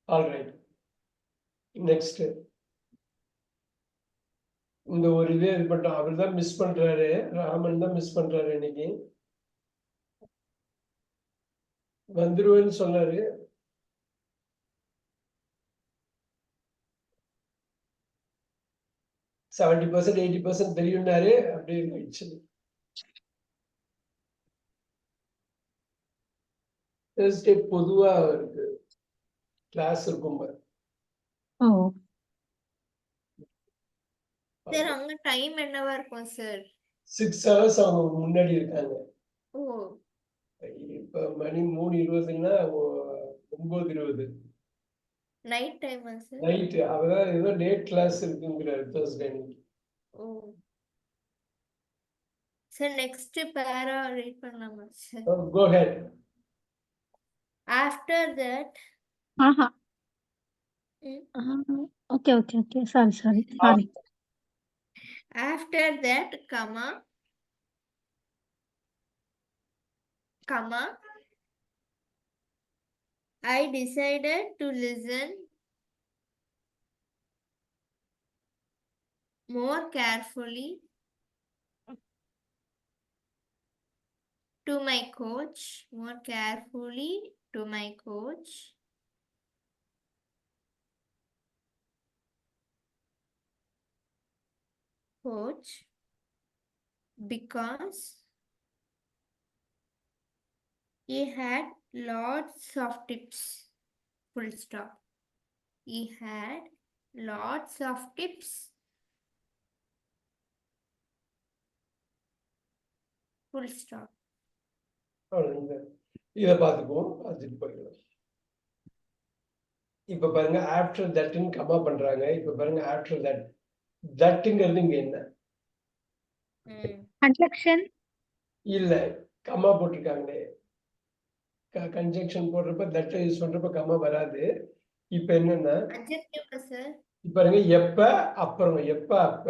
ஆல்ரைட். நெக்ஸ்ட் இந்த ஒரு இதே இது பண்ணிட்டோம். அவர் தான் மிஸ் பண்றாரு, ராமன் தான் மிஸ் பண்றாரு. இன்னைக்கு வந்துருவேன்னு சொன்னாரு. %70 80% தெரியும்னாரு. அப்படியே ஆயிடுச்சு. தேர்ஸ்டே பொதுவா இருக்கு கிளாஸ் இருக்கும். Oh. சார் அங்க டைம் என்னவா இருக்கும் சார்? 6 hours அவங்க முன்னாடி இருக்காங்க. ஓ, இப்ப மணி 3:20ன்னா 9:20 நைட் டைமா சார்? நைட். அவதான் ஏதோ லேட் கிளாஸ் இருக்குங்கிறாரு தேர்ஸ்டே. ஓ சார், நெக்ஸ்ட் பேரா ரீட் பண்ணலாமா sir? Go ahead. After that. Aha. Okay. Sorry. After that, I decided to listen more carefully to my coach. Because he had lots of tips. Full stop. He had lots of tips. Full stop. இதை பார்த்துக்குவோம், பார்த்துட்டு போயிடலாம். இப்ப பாருங்க, after தட்னு comma பண்றாங்க. இப்ப பாருங்க, after that, தட்டுங்கிறது இங்க என்ன? Conjunction. இல்ல, கமா போட்டிருக்காங்களே. கன்ஜெக்ஷன் போடுறப்ப தட்டை யூஸ் பண்றப்ப கமா வராது. இப்ப என்னன்னா, இப்ப பாருங்க, எப்ப அப்புறம், எப்ப அப்ப.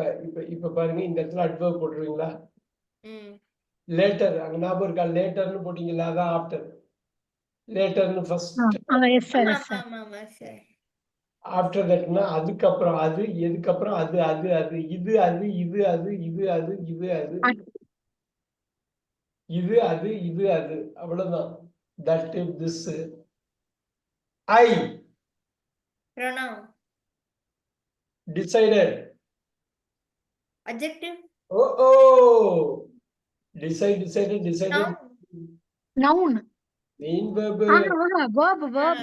இப்ப பாருங்க, இந்த இடத்துல அட்வர்ப் போட்டுருவீங்களா? லேட்டர், அங்க ஞாபகம் இருக்கா? லேட்டர்னு போட்டீங்களா? அதான் ஆஃப்டர். லேட்டர்னு ஃபர்ஸ்ட். Yes sir. ஆஃப்டர் தட்னா அதுக்கப்புறம், அது எதுக்கப்புறம், அது இது அது இது அது இது அது இது அது இது அது இது அது, அவ்வளவுதான். That, this. I pronoun. Decided. Adjective. Decided. Noun. Main verb. Verb.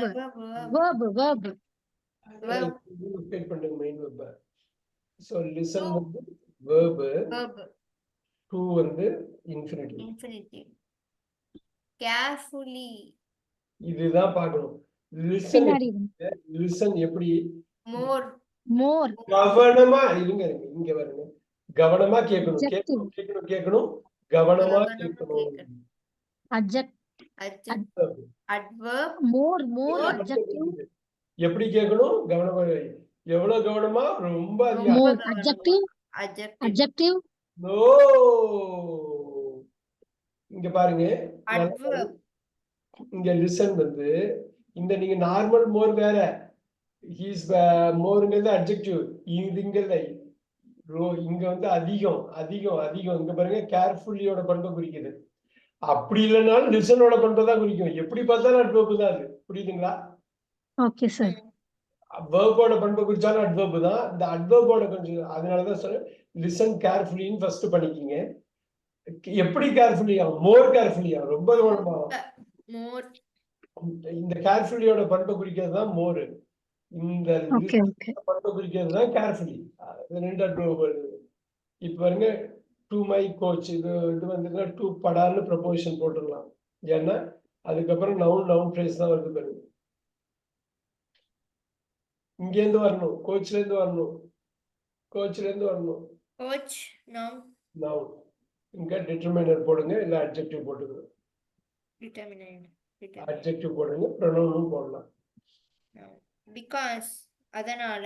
Locate பண்ணுங்க மெயின் verb. சோ லிசன் வந்து verb, to வந்து infinitive. Carefully. இதுதான் பார்க்கணும். லிசன் எப்படி? More. கவனமா இருங்க, இங்க வருங்க. கவனமா கேட்கணும். கவனமா கேட்கணும். Adverb. More. Adjective. எப்படி கேட்கணும்? கவனமா. எவ்வளவு கவனமா? ரொம்ப More. Adjective. நோ. இங்க பாருங்க, இங்க லிசன் வந்து இந்த நீங்க நார்மல் மோர் வேற, ஹீஸ் மோருங்கிறது அட்ஜெக்டிவ், இதுங்கிறது இங்க வந்து அதிகம் அதிகம் அதிகம். இங்க பாருங்க கேர்ஃபுல்லியோட பண்பை குறிக்குது. அப்படி இல்லைனாலும் லிசனோட பண்பை தான் குறிக்கும். எப்படி பார்த்தாலும் அட்வர்பு தான் அது. புரியுதுங்களா? Okay sir. வேர்போட பண்பை குறிச்சாலும் அட்வர்பு தான். இந்த அட்வர்போட கொஞ்சம் அதனாலதான் சொல்றேன் லிசன் கேர்ஃபுல்லின்னு ஃபர்ஸ்ட் பண்ணிக்கிங்க. எப்படி கேர்ஃபுல்லியா? மோர் கேர்ஃபுல்லியா, ரொம்ப கவனமா. மோர் இந்த கேர்ஃபுல்லியோட பண்பை குறிக்கிறது தான் மோர். இந்த ஓகே ஓகே. பண்பை குறிக்கிறது தான் கேர்ஃபுல்லி. ரெண்டு அட்வர்பு. இப்ப பாருங்க டு மை கோச், இது வந்து டு படான்னு ப்ரொபோசிஷன் போட்டுடலாம். ஏன்னா அதுக்கப்புறம் நவுன் ஃப்ரேஸ் தான் வருது பாருங்க. இங்க இருந்து வரணும், கோச்ல இருந்து வரணும், கோச்ல இருந்து வரணும். Coach noun. இங்க டிட்டர்மினர் போடுங்க, இல்ல அட்ஜெக்டிவ் போட்டுங்க. அட்ஜெக்டிவ் போடுங்க, ப்ரொனவுனும் போடலாம். பிகாஸ் அதனால.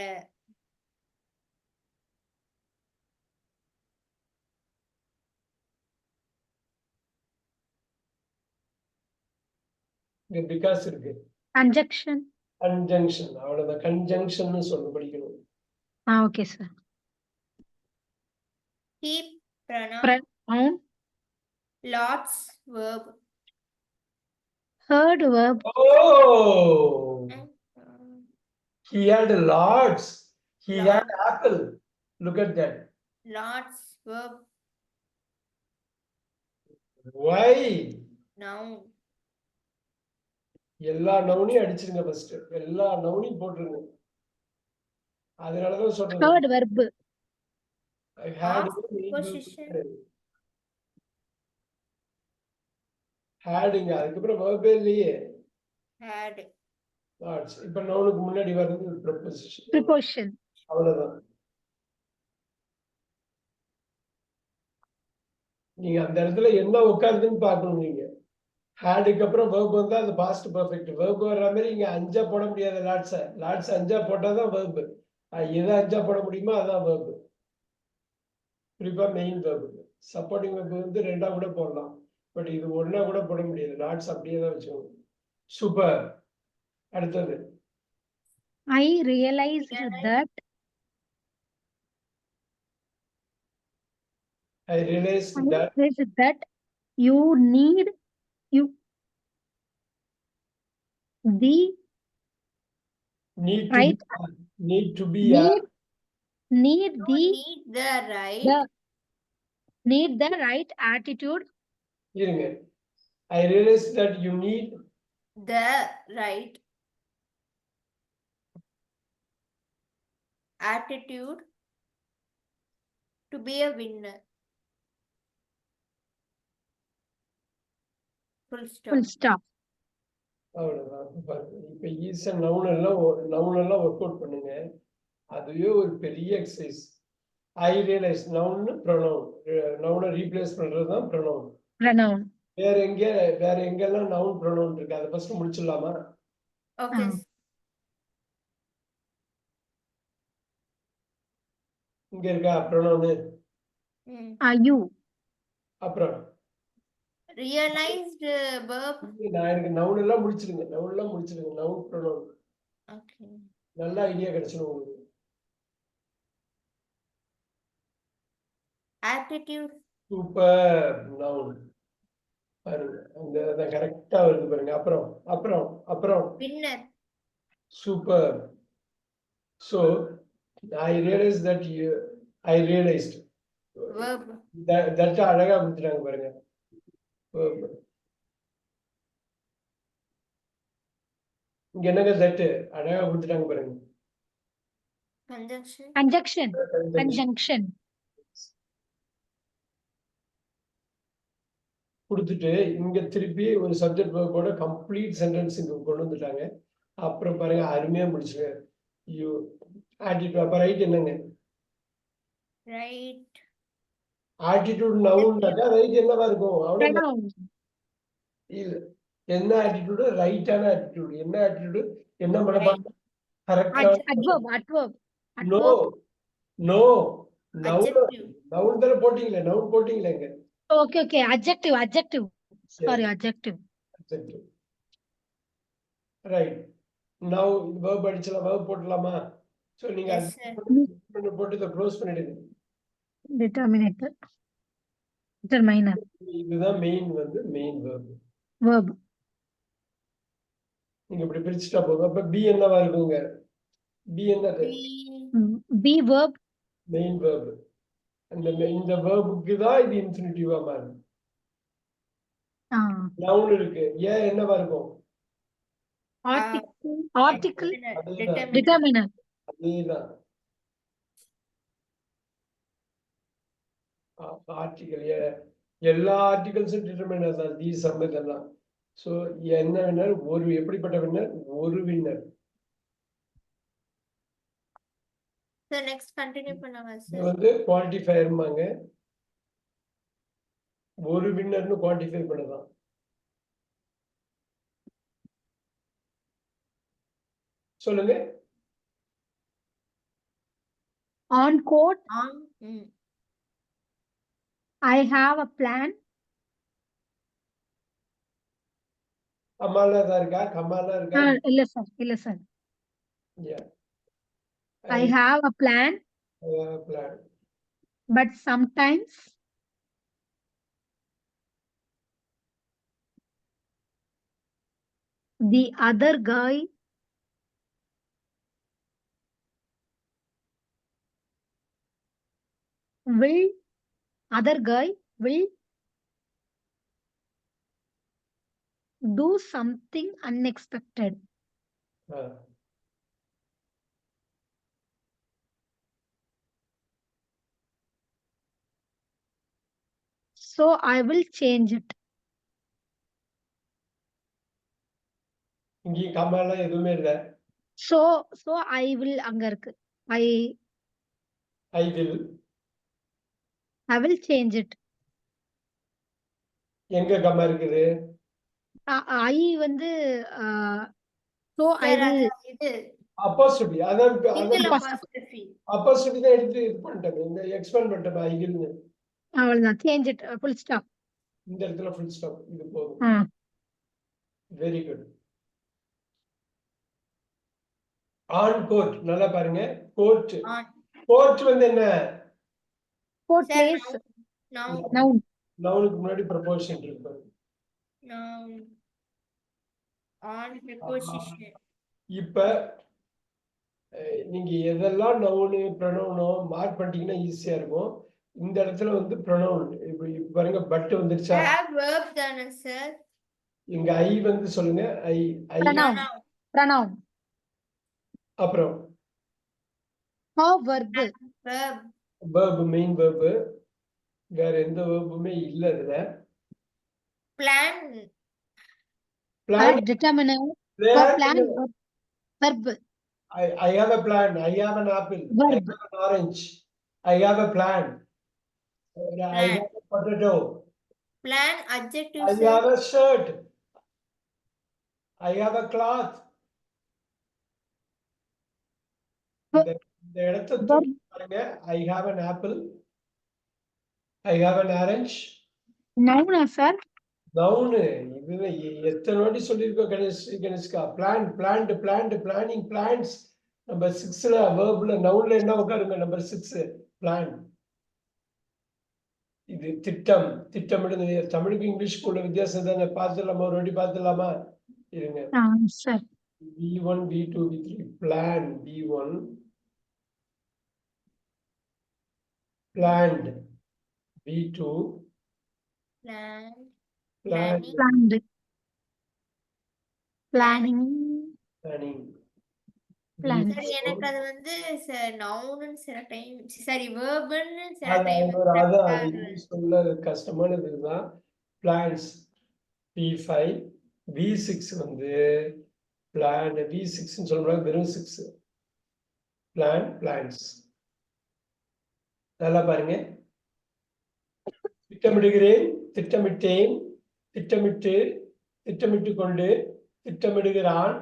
இங்க பிகாஸ் இருக்கு. கன்ஜங்ஷன். கன்ஜங்ஷன், அவ்வளவுதான். கன்ஜங்ஷன் சொல்ல படிக்கணும். Okay sir. Keep pronoun. lots verb. Third verb. Oh, he had lots. He had apple. Look at that. Lots verb. Why? Noun. எல்லா நவுனையும் அடிச்சிருங்க ஃபர்ஸ்ட். எல்லா நவுனையும் போட்டுருங்க. அதனாலதான் சொல்றேன். Third verb. I had position. ஹேடுங்க, அதுக்கப்புறம் வேர்பே இல்லையே. Had. Lots. இப்ப நவுனுக்கு முன்னாடி வர்றது ப்ரொபோசிஷன். Preposition. அவ்வளவுதான். நீங்க அந்த இடத்துல என்ன உட்காருதுன்னு பார்க்கணும். நீங்க ஹேடுக்கு அப்புறம் வேர்ப் வந்தா அது பாஸ்ட் பெர்ஃபெக்ட். வேர்ப் வர்ற மாதிரி இங்க அஞ்சா போட முடியாது. லாட்ஸ் அஞ்சா போட்டாதான் வேர்ப். எதை அஞ்சா போட முடியுமோ அதான் வேர்ப். குறிப்பா மெயின் வேர்ப். சப்போர்ட்டிங் வேர்ப் வந்து ரெண்டா கூட போடலாம், பட் இது ஒன்னா கூட போட முடியாது. லாட்ஸ் அப்படியே தான் வச்சுக்கோங்க. சூப்பர். அடுத்தது I realized that. I realized that you need the need right. to be Need the right attitude. இருங்க. I realized that you need the right attitude to be a winner. Full stop. அவ்வளவுதான். இப்ப ஈஸியா noun எல்லாம் work out பண்ணுங்க. அதுவே ஒரு பெரிய exercise. I realize noun pronoun. நவுனை ரீப்ளேஸ் பண்றதுதான் ப்ரொனவுன். வேற எங்கெல்லாம் நவுன் ப்ரொனவுன் இருக்கு அதை ஃபர்ஸ்ட் முடிச்சிடலாமா? ஓகே. இங்க இருக்கா ப்ரொனவுன்? you. அப்புறம் realized verb. நான் எனக்கு நவுன் எல்லாம் முடிச்சிடுங்க. Noun pronoun. ஓகே. நல்ல ஐடியா கிடைச்சிடும் உங்களுக்கு. attitude. சூப்பர். நவுன் பாருங்க, அந்த கரெக்டா வருது பாருங்க. அப்புறம் winner. Super. So I realized that I realized verb. that அழகா கொடுத்துட்டாங்க பாருங்க. இங்க என்னங்க தட் அழகா கொடுத்துட்டாங்க பாருங்க. Conjunction. கொடுத்துட்டு இங்க திருப்பி ஒரு சப்ஜெக்ட் வேர்போட கம்ப்ளீட் சென்டென்ஸ் இங்க கொண்டு வந்துட்டாங்க. அப்புறம் பாருங்க அருமையா முடிச்சுங்க. You attitude. அப்ப ரைட் என்னங்க? ரைட். ஆட்டிடியூட் நவுன்னாக்கா ரைட் என்னவா இருக்கும்? அவ்வளவுதான். இல்ல, என்ன ஆட்டிடியூட்? ரைட்டான ஆட்டிடியூட். என்ன ஆட்டிடியூட்? என்ன மனப்பான்மை? கரெக்டா. adverb. நோ நவுன் தான போட்டீங்களே. நவுன் போட்டீங்களேங்க. Okay. Adjective. Sorry, adjective. Right. Now verb அடிச்சலாம், verb போட்டுலாமா? ஸோ நீங்க எஸ் சார். போட்டு இதை க்ளோஸ் பண்ணிடுங்க. Determinator. Determiner. இதுதான் மெயின் வந்து மெயின் verb. Verb. நீங்க இப்படி பிரிச்சுட்டா போதும். அப்ப பி என்னவா இருக்குங்க? பி என்னது? Be verb. Main verb. இந்த verb-க்கு தான் இது இன்ஃபினிட்டிவா மாறும். நவுன் இருக்கு. ஏன் என்னவா இருக்கும்? Article. Article. அதேதான் Determiner. அதேதான் ஆர்டிகல். எல்லா ஆர்டிகல்ஸும் டிட்டர்மினர் தான். தி சம் இதெல்லாம். ஸோ என்ன வின்னர்? ஒரு எப்படிப்பட்ட வின்னர்? ஒரு வின்னர். சார் நெக்ஸ்ட் கண்டினியூ பண்ணுங்க இது சார். வந்து குவான்டிஃபயர்மாங்க. ஒரு வின்னர்னு குவான்டிஃபை பண்ணலாம். சொல்லுங்க. On quote. On. I have a plan. கமாலா தான் இருக்கா? கமாலா இருக்கா? இல்ல சார், இல்ல sir. Yeah. I have a plan. I have a plan. But sometimes the other guy will do something unexpected. So I will change it. இங்கே கமாலா எதுவுமே இல்ல. So I will அங்க இருக்கு. I will change it. எங்க comma இருக்குது? I வந்து so I sir will இது apostrophe. அதான் சிங்கிள் அதான் அப்பாஸ்ட்ரோபி. அப்போஸ்ட்ரோபி தான் எடுத்து இது பண்ணிட்டோம். இந்த எக்ஸ்பேண்ட் பண்ணிட்டோம். I will. அவ்வளவுதான். change it. full stop. இந்த இடத்துல ஃபுல் ஸ்டாப். இது போதும். Very good. On court. நல்லா பாருங்க. கோர்ட். கோர்ட் வந்து என்ன? Court place. Noun. நவுனுக்கு முன்னாடி ப்ரொபோசிஷன் இருக்கு. On preposition. இப்ப நீங்க எதெல்லாம் நவுனு ப்ரொனவுனோ மார்க் பண்ணிட்டீங்கன்னா ஈஸியா இருக்கும். இந்த இடத்துல வந்து ப்ரொனவுன். இப்ப பாருங்க பட் வந்துருச்சா? ஹேவ் வெர்ப் தானே சார்? இங்க ஐ வந்து சொல்லுங்க. ஐ pronoun. அப்புறம் verb. verb main verb. வேற எந்த verb-உமே இல்ல இதுல. plan. Determiner. Plan. Verb. I have a plan. I have an apple. Verb. I have an orange. I have a plan. I have a potato. Plan adjective. I have a shirt. I have a cloth. இந்த இடத்தை தூக்கி பாருங்க. I have an apple. I have an orange. Noun sir. Noun. இது எத்தனை வாட்டி சொல்லியிருக்கோம் கணேஷ்கா. Planned, planning, plans. Number 6ல verbல nounல என்ன உட்காருங்க? Number 6 plan. இது திட்டம். திட்டமிடுது. தமிழுக்கு இங்கிலீஷ்க்கு உள்ள வித்தியாசம் தானே. பார்த்துடலாமா? ஒரு வாட்டி பார்த்துடலாமா? இருங்க. Sir. B1, B2, B3. Plan. B1. Planned. B2. Planning. சரி, எனக்கு அது வந்து நவுன் சில டைம் சரி வெர்ப்னு சில டைம் அதான் இங்கிலீஷ் சொல்ல கஷ்டமானது இதுதான். பிளான்ஸ். P5. V6 வந்து பிளான். V6ன்னு சொல்றாங்க. வெறும் 6. பிளான்ஸ். நல்லா பாருங்க. திட்டமிடுகிறேன், திட்டமிட்டேன், திட்டமிட்டு, திட்டமிட்டு கொண்டு, திட்டமிடுகிறான்,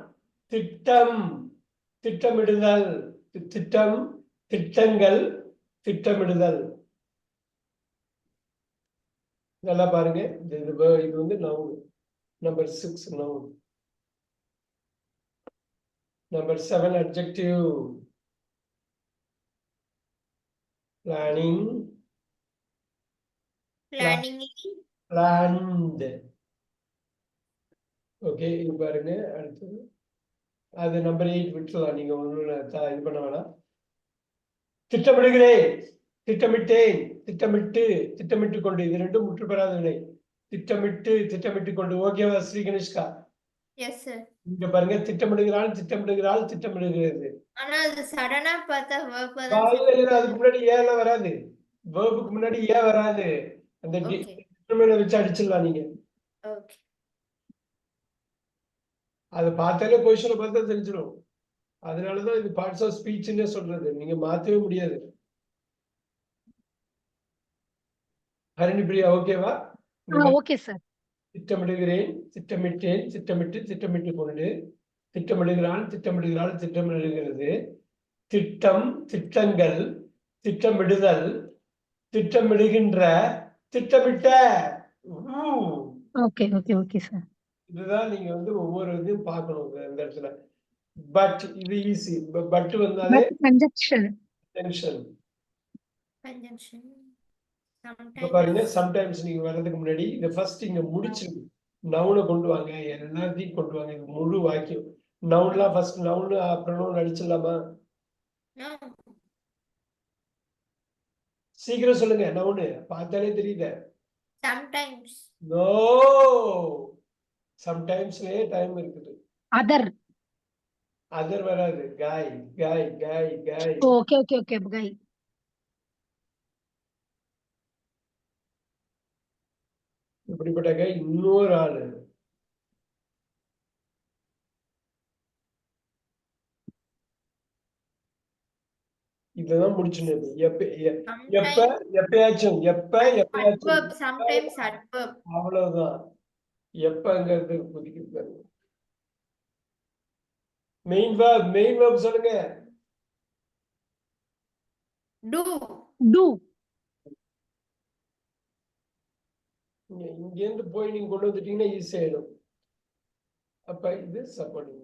திட்டம், திட்டமிடுதல், திட்டம், திட்டங்கள், திட்டமிடுதல். நல்லா பாருங்க. இது வந்து noun. Number 6 noun. Number 7, adjective. Planning. Planningly. Planned. Okay, இது பாருங்க. அடுத்தது அது நம்பர் 8 விட்டுலாம். நீங்க ஒன்றும் இது பண்ண வேணாம். திட்டமிடுகிறேன், திட்டமிட்டேன், திட்டமிட்டு, திட்டமிட்டு கொண்டு, இது ரெண்டும் முற்று பெறாத வினை. திட்டமிட்டு, திட்டமிட்டு கொண்டு. ஓகேவா ஸ்ரீ கணேஷ்கா? Yes sir. இங்க பாருங்க, திட்டமிடுகிறாள், திட்டமிடுகிறாள், திட்டமிடுகிறது. ஆனா அது சடனா பார்த்தா verb தான் காலையில அதுக்கு முன்னாடி ஏல வராது. வேர்புக்கு முன்னாடி ஏ வராது. அந்த வச்சு அடிச்சிடலாம் நீங்க. ஓகே. அதை பார்த்தாலே பொசிஷனை பார்த்தா தெரிஞ்சிடும். அதனாலதான் இது பார்ட்ஸ் ஆஃப் ஸ்பீச்னே சொல்றது. நீங்க மாத்தவே முடியாது. ஹரிணிபிரியா ஓகேவா? Okay sir. திட்டமிடுகிறேன், திட்டமிட்டேன், திட்டமிட்டு, திட்டமிட்டு கொண்டு, திட்டமிடுகிறான், திட்டமிடுகிறாள், திட்டமிடுகிறது, திட்டம், திட்டங்கள், திட்டமிடுதல், திட்டமிடுகின்ற, திட்டமிட்ட. Okay okay okay sir. இதுதான் நீங்க வந்து ஒவ்வொரு இதையும் பார்க்கணும் இந்த இடத்துல. பட் இது ஈஸி. பட் வந்தாலே கன்ஜங்ஷன். பாருங்க, சம்டைம்ஸ் நீங்க வர்றதுக்கு முன்னாடி இந்த ஃபர்ஸ்ட் இங்க முடிச்சிருக்கு. நவுனை கொண்டு வாங்க, எல்லாத்தையும் கொண்டு வாங்க. இது முழு வாக்கியம். நவுன்லாம் ஃபர்ஸ்ட் நவுன் ப்ரொனவுன் அடிச்சிடலாமா? சீக்கிரம் சொல்லுங்க. நவுனு பார்த்தாலே தெரியுது. சம்டைம்ஸ். நோ, சம்டைம்ஸ்லயே டைம் இருக்குது. அதர். அதர் வராது. காய் காய் காய் காய். ஓகே ஓகே ஓகே காய். இப்படிப்பட்ட காய் இன்னொரு ஆளு. இதெல்லாம் முடிச்சுனது. எப்பயாச்சும் அவ்வளவுதான். எப்பங்கிறது புதிக்கிறது. மெயின் வேர்ப் சொல்லுங்க. இங்க இருந்து போய் நீங்க கொண்டு வந்துட்டீங்கன்னா ஈஸி ஆயிடும். அப்ப இது சப்போர்ட்டிங்.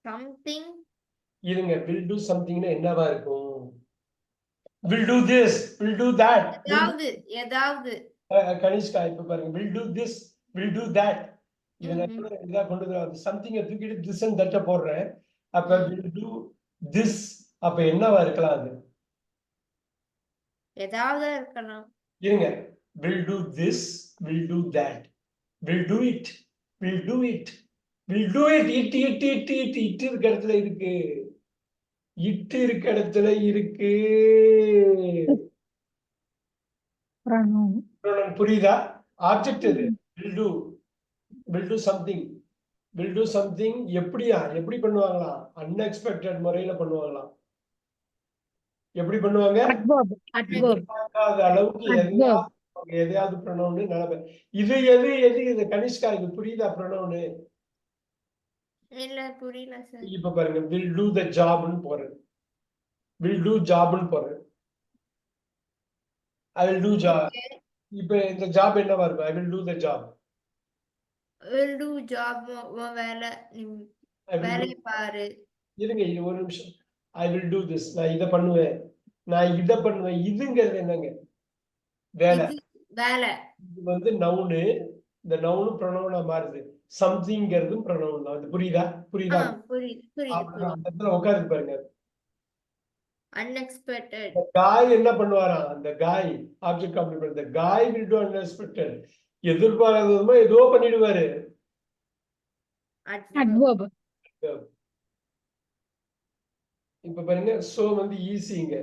something. இருங்க, will do somethingனா என்னவா இருக்கும்? will do this, will do that. ஏதாவது கனிஷ்கா இப்ப பாருங்க, will do this, will do that. இதெல்லாம் கொண்டு வர சம்திங்க தூக்கிட்டு this and that போடுறேன். அப்ப will do this அப்ப என்னவா இருக்கலாம்? அது ஏதாவது இருக்கலாம். இருங்க, will do this, will do that, will do it, will do it, will do it. இட்டு இருக்க இடத்துல இருக்கு. இட்டு இருக்க இடத்துல இருக்கு. புரியுதா? ஆப்ஜெக்ட் இது. will do something, will do something. எப்படி பண்ணுவாங்களாம்? அன்எக்ஸ்பெக்டட் முறையில பண்ணுவாங்களாம். எப்படி பண்ணுவாங்க? அளவுக்கு எதையாவது ப்ரொனவுன் நிலைமை. இது எது இது கனிஷ்கா? இது புரியுதா ப்ரொனவுன்? இல்ல புரியல சார். இப்ப பாருங்க, will do the job ன்னு போறேன். will do job ன்னு போறேன். I will do job. இப்ப இந்த ஜாப் என்னவா இருக்கும்? I will do the job. will do job வேலை பாரு. இருங்க ஒரு நிமிஷம். I will do this. நான் இத பண்ணுவேன். இதுங்கிறது என்னங்க? வேலை. இது வந்து நவுனு. இந்த நவுனு ப்ரொனவுனா மாறுது. சம்திங்கிறது ப்ரொனவுன் தான். அது புரியுதா? புரியுது. உட்கார்ந்து பாருங்க. unexpected. காய் என்ன பண்ணுவாராம்? அந்த guy object complement. the guy will do unexpected. எதிர்பாராததுமா ஏதோ பண்ணிடுவாரு. adverb. இப்ப பாருங்க, சோ வந்து ஈஸிங்க.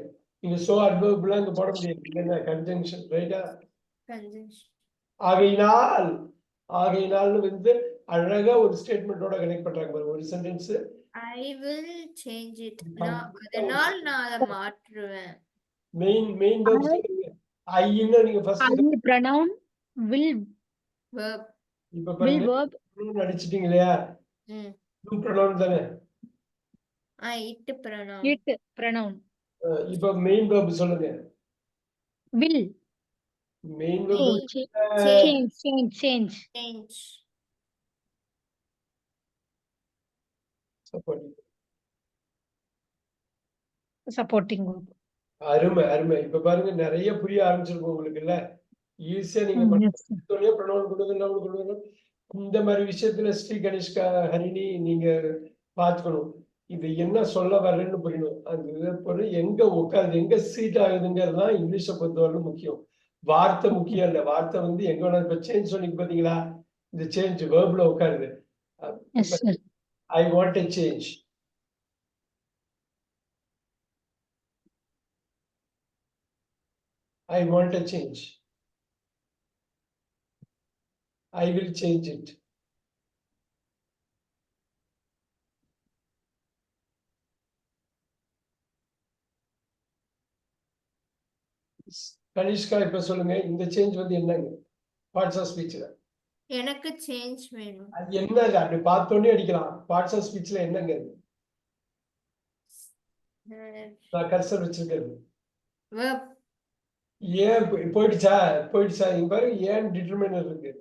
நீங்க சோ அட்வர்ப்லாம் இங்க போட முடியாது. என்ன கன்ஜங்ஷன், ரைட்டா? கன்ஜங்ஷன். ஆகையினால்னு வந்து அழகா ஒரு ஸ்டேட்மென்ட்டோட கனெக்ட் பண்றாங்க பாருங்க. ஒரு sentence. I will change it. அதனால் நான் அதை மாற்றுவேன். மெயின் வெர்ப் சொல்லுங்க. I ன்னு நீங்க ஃபர்ஸ்ட் pronoun will verb. இப்ப பாருங்க, pronoun அடிச்சிட்டீங்க இல்லையா? pronoun தானே? it pronoun. it pronoun. இப்ப மெயின் verb சொல்லுங்க. Will. Main verb Change. Change. Supporting verb. அருமை அருமை. இப்ப பாருங்க நிறைய புரிய ஆரம்பிச்சிருக்கும் உங்களுக்கு இல்ல. ஈஸியா நீங்க Yes, sir. pronoun கொடுங்க. இந்த மாதிரி விஷயத்துல ஸ்ரீ கனிஷ்கா ஹரிணி நீங்க பார்த்துக்கணும். இது என்ன சொல்ல வர்றேன்னு புரியணும். அந்த பொருள் எங்க உட்காருது, எங்க சீட் ஆகுதுங்கிறது தான் இங்கிலீஷை பொறுத்தவரை முக்கியம். வார்த்தை முக்கியம் இல்ல. வார்த்தை வந்து எங்க வேணா இப்ப சேஞ்ச் சொன்னீங்க பாத்தீங்களா, இந்த சேஞ்ச் வேர்ப்ல உட்காருது. Yes, sir. I want a change. I want a change. I will change it. Kanishka இப்ப சொல்லுங்க, இந்த சேஞ்ச் வந்து என்னங்க பார்ட்ஸ் ஆஃப் ஸ்பீச்ல? எனக்கு சேஞ்ச் வேணும். அது என்ன? அப்படி பார்த்தோன்னே அடிக்கலாம். பார்ட்ஸ் ஆஃப் ஸ்பீச்ல என்னங்க அது? நான் கர்சர் வச்சிருக்கிறது. verb. ஏன் போயிடுச்சா? இங்க பாருங்க, ஏன் டிட்டர்மினர் இருக்கு.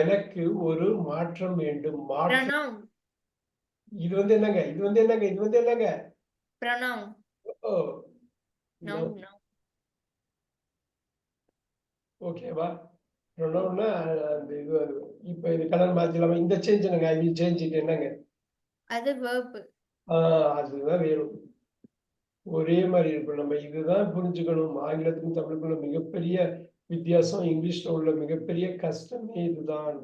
எனக்கு ஒரு மாற்றம் வேண்டும். மாற்றம். pronoun. இது வந்து என்னங்க? pronoun. ஓ, noun. ஓகேவா? ப்ரொனவுன்னா அந்த இது இப்ப இது கலர் மாத்திடலாமா? இந்த சேஞ்ச் என்னங்க? ஐ வில் சேஞ்ச் இட் என்னங்க? அது verb. அதுதான் வேணும். ஒரே மாதிரி இருக்கும். நம்ம இதுதான் புரிஞ்சுக்கணும். ஆங்கிலத்துக்கும் தமிழுக்குள்ள மிகப்பெரிய வித்தியாசம், இங்கிலீஷ்ல உள்ள மிகப்பெரிய கஷ்டமே இதுதான்.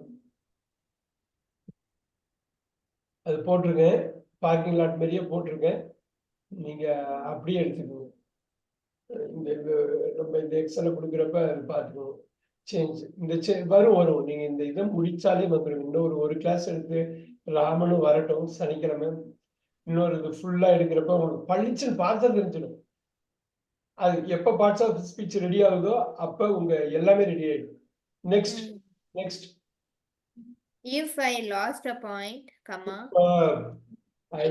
அது போட்டிருக்கேன், பார்க்கிங் லாட் மாதிரியே போட்டிருக்கேன். நீங்க அப்படியே எடுத்துக்கணும். இந்த நம்ம இந்த எக்ஸலை கொடுக்குறப்ப அது பார்த்துக்கணும். சேஞ்ச் இந்த வரும். நீங்க இந்த இதை முடிச்சாலே வந்துடும். இன்னும் ஒரு கிளாஸ் எடுத்து ராமனும் வரட்டும் சனிக்கிழமை. இன்னொரு இது ஃபுல்லா எடுக்கிறப்ப உங்களுக்கு பளிச்சுன்னு பார்த்தா தெரிஞ்சிடும். அது எப்ப பார்ட்ஸ் ஆஃப் ஸ்பீச் ரெடி ஆகுதோ அப்ப உங்க எல்லாமே ரெடி ஆயிடும். Next if I lost a point, comma. I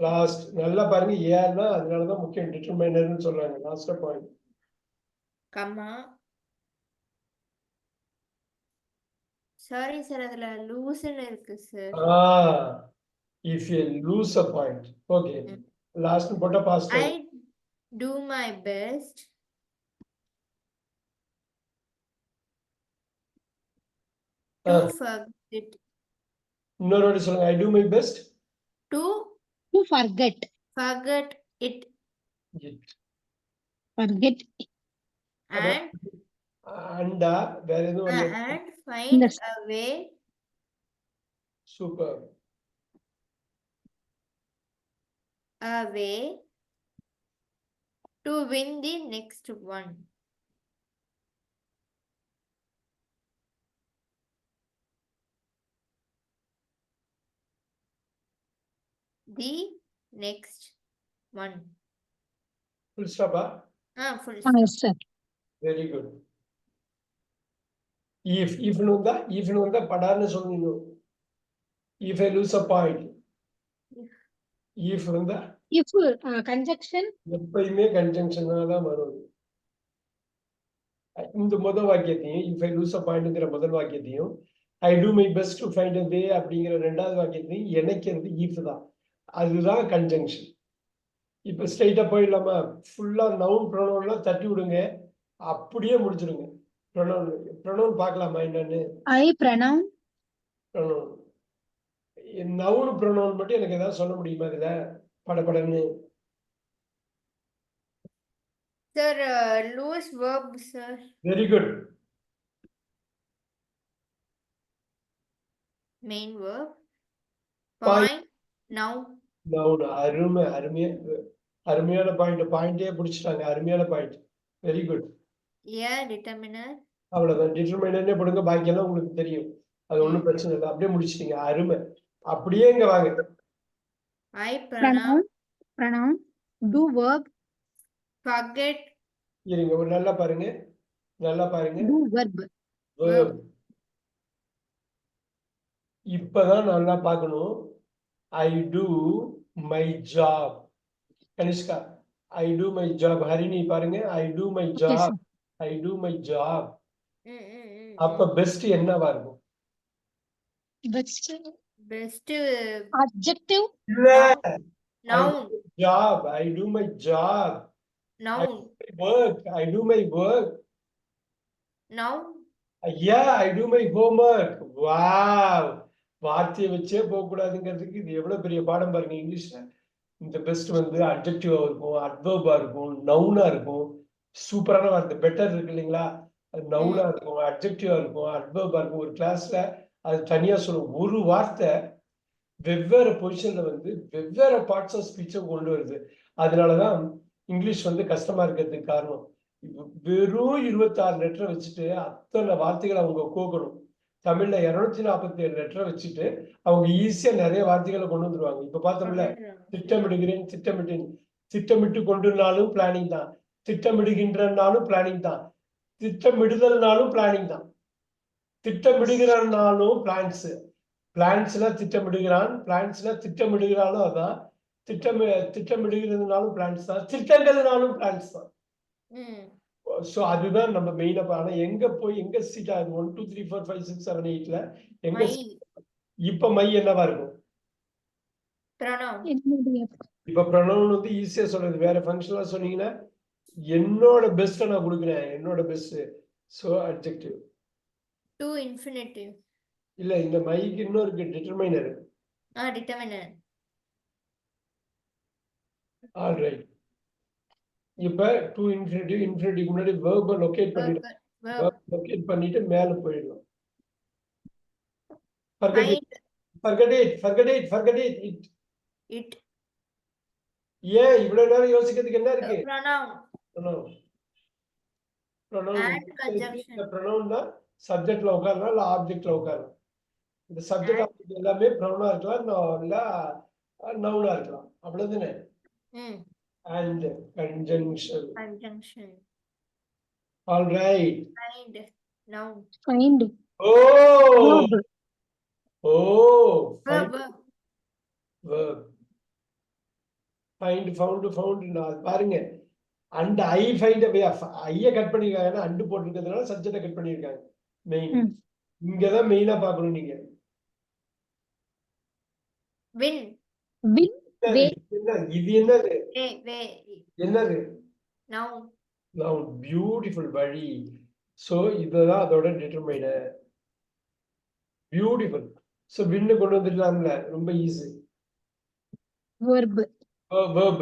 last. நல்லா பாருங்க, ஏன்னா அதனாலதான் முக்கியம். டிட்டர்மைனர்னு சொல்றாங்க. Last point comma. Sorry sir, அதுல லூஸ்ன்னு இருக்கு sir. if you lose a point, okay, last போட்டா past. I do my best to forget. இன்னொரு வாட்டி சொல்லுங்க. I do my best to forget it. Forget. And வேற எதுவும் and find a way. Super. A way to win the next one. The next one. Full stop. Full stop. Yes, sir. Very good. if னு வந்தா படார்னு சொல்லணும். if I lose a point. if வந்தா If conjunction. எப்பயுமே கன்ஜங்ஷனால தான் வரும். இந்த முதல் வாக்கியத்தையும் if I lose a pointங்கிற முதல் வாக்கியத்தையும் I do my best to find a way அப்படிங்கிற ரெண்டாவது வாக்கியத்தையும் இணைக்கிறது if தான். அதுதான் கன்ஜங்ஷன். இப்ப ஸ்ட்ரைட்டா போயிடலாமா? ஃபுல்லா நவுன் ப்ரொனவுன்லாம் தட்டி விடுங்க, அப்படியே முடிச்சிடுங்க. ப்ரொனவுன் பார்க்கலாமா என்னன்னு? I pronoun. Pronoun noun pronoun மட்டும் எனக்கு ஏதாவது சொல்ல முடியுமா இதுல படபடன்னு? Sir, loose verb, sir. Very good. Main verb. Point. Noun. Noun. அருமையான பாயிண்டே பிடிச்சிட்டாங்க. அருமையான பாயிண்ட். Very good. Determiner. அவ்வளவுதான். டிட்டர்மினர்னே போடுங்க, பாக்கியெல்லாம் உங்களுக்கு தெரியும். அது ஒண்ணும் பிரச்சனை இல்லை. அப்படியே முடிச்சிட்டீங்க. அருமை. அப்படியே இங்க வாங்க. I pronoun. Do verb. Forget. இருங்க, ஒரு நல்லா பாருங்க. Do verb. இப்பதான் நல்லா பார்க்கணும். I do my job. Kanishka I do my job. Harini பாருங்க, I do my Okay, job. sir. I do my job. ம், ம், ம், அப்ப பெஸ்ட் என்னவா இருக்கும்? Best best adjective. இல்ல, I noun do my job. I do my job. I noun do my work. I do my work. Noun Yeah, I do my homework. Wow. வார்த்தையை வச்சே போக கூடாதுங்கிறதுக்கு இது எவ்வளவு பெரிய பாடம் பாருங்க இங்கிலீஷ்ல. இந்த பெஸ்ட் வந்து அட்ஜெக்டிவா இருக்கும், அட்வர்பா இருக்கும், நவுனா இருக்கும். சூப்பரான வார்த்தை பெட்டர் இருக்கு இல்லைங்களா? அது நவுனா இருக்கும், அட்ஜெக்டிவா இருக்கும், அட்வர்பா இருக்கும். ஒரு கிளாஸ்ல அது தனியா சொல்லும். ஒரு வார்த்தை வெவ்வேறு பொசிஷன்ல வந்து வெவ்வேறு பார்ட்ஸ் ஆஃப் ஸ்பீச்சை கொண்டு வருது. அதனாலதான் இங்கிலீஷ் வந்து கஷ்டமா இருக்கிறதுக்கு காரணம். வெறும் 26 லெட்டரை வச்சுட்டு அத்தனை வார்த்தைகளை அவங்க கோக்கணும். தமிழ்ல 247 லெட்டரை வச்சுட்டு அவங்க ஈஸியா நிறைய வார்த்தைகளை கொண்டு வந்துருவாங்க. இப்ப பார்த்தோம்ல, திட்டமிடுகிறேன், திட்டமிட்டேன், திட்டமிட்டு கொண்டுனாலும் பிளானிங் தான், திட்டமிடுகின்றனாலும் பிளானிங் தான், திட்டமிடுதல்னாலும் பிளானிங் தான், திட்டமிடுகிறனாலும் பிளான்ஸ், பிளான்ஸ்ல திட்டமிடுகிறான், பிளான்ஸ்ல திட்டமிடுகிறாலும் அதான், திட்டமிடுகிறதுனாலும் பிளான்ஸ் தான், திட்டங்கள்னாலும் பிளான்ஸ் தான். சோ அதுதான் நம்ம மெயினா. ஆனா எங்க போய் எங்க சீட் ஆகுது 1 2 3 4 5 6 7 8ல எங்க இப்ப மை என்னவா இருக்கும்? இப்ப ப்ரொனவுன் வந்து ஈஸியா சொல்றது. வேற ஃபங்க்ஷனலா சொன்னீங்கன்னா என்னோட பெஸ்ட் நான் கொடுக்குறேன், என்னோட best. So adjective. To infinitive. இல்ல, இந்த மைக்கு இன்னும் இருக்கு, டிட்டர்மைனர். டிட்டர்மைனர். ஆல்ரைட். இப்ப டு இன்ஃபினிட்டிவ், இன்ஃபினிட்டிவ்க்கு முன்னாடி வெர்பை லொகேட் பண்ணிட்டு, லொகேட் பண்ணிட்டு மேல போயிடலாம். forget it. It. ஏன் இவ்வளவு நேரம் யோசிக்கிறதுக்கு என்ன இருக்கு? ப்ரொனவுன் தான் சப்ஜெக்ட்ல உட்காரலாம் இல்ல ஆப்ஜெக்ட்ல உட்காரலாம். இந்த சப்ஜெக்ட் ஆப்ஜெக்ட் எல்லாமே ப்ரொனவுனா இருக்கலாம், இல்ல நவுனா இருக்கலாம். அவ்வளவுதானே? and conjunction. All right. Find. Noun. Find. Oh. Verb. Oh. Verb. Verb. Find, found, பாருங்க. and I find a way of ஐய கட் பண்ணிருக்காங்க, and போட்டுருக்கிறதுனால சப்ஜெக்ட கட் பண்ணிருக்காங்க. மெயின் இங்கதான் மெயினா பார்க்கணும் நீங்க. win. Win. இது என்னது? என்னது? noun. noun. Beautiful வழி. so இதுதான் அதோட டிட்டர்மைனர். பியூட்டிஃபுல். சோ வின்னு கொண்டு வந்துடலாம்ல, ரொம்ப ஈஸி. verb. verb.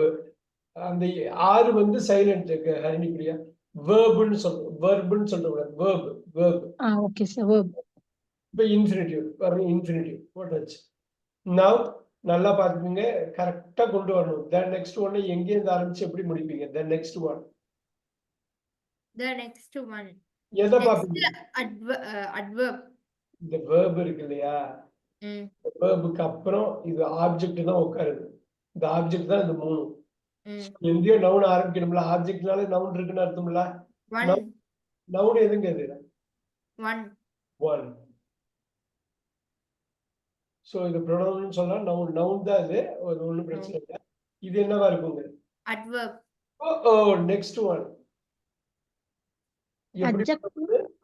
அந்த ஆறு வந்து சைலண்ட் ஹரிணி பிரியா. verbன்னு சொல்றோம், verbன்னு சொல்றோம். verb. Okay sir, verb. இப்ப இன்ஃபினிட்டிவ் பாருங்க, இன்ஃபினிட்டிவ் போட்டாச்சு. now நல்லா பாத்துக்கங்க, கரெக்டா கொண்டு வரணும். the next one எங்க இருந்து ஆரம்பிச்சு எப்படி முடிப்பீங்க? the next one எதை பாப்பீங்க? adverb. இந்த verb இருக்கு இல்லையா, verb-க்கு அப்புறம் இது ஆப்ஜெக்ட் தான் உட்காருது. இந்த ஆப்ஜெக்ட் தான் இந்த மூணு. எங்கேயோ நவுன் ஆரம்பிக்கணும்ல, ஆப்ஜெக்ட்னாலே நவுன் இருக்குன்னு அர்த்தம்ல. நவுன் எதுங்க இது? ஒன். சோ இது ப்ரொனவுன் சொல்லலாம், நவுன் தான் இது, ஒண்ணும் பிரச்சனை இல்லை. இது என்னவா இருக்குங்க? adverb. ஓ நெக்ஸ்ட் ஒன்.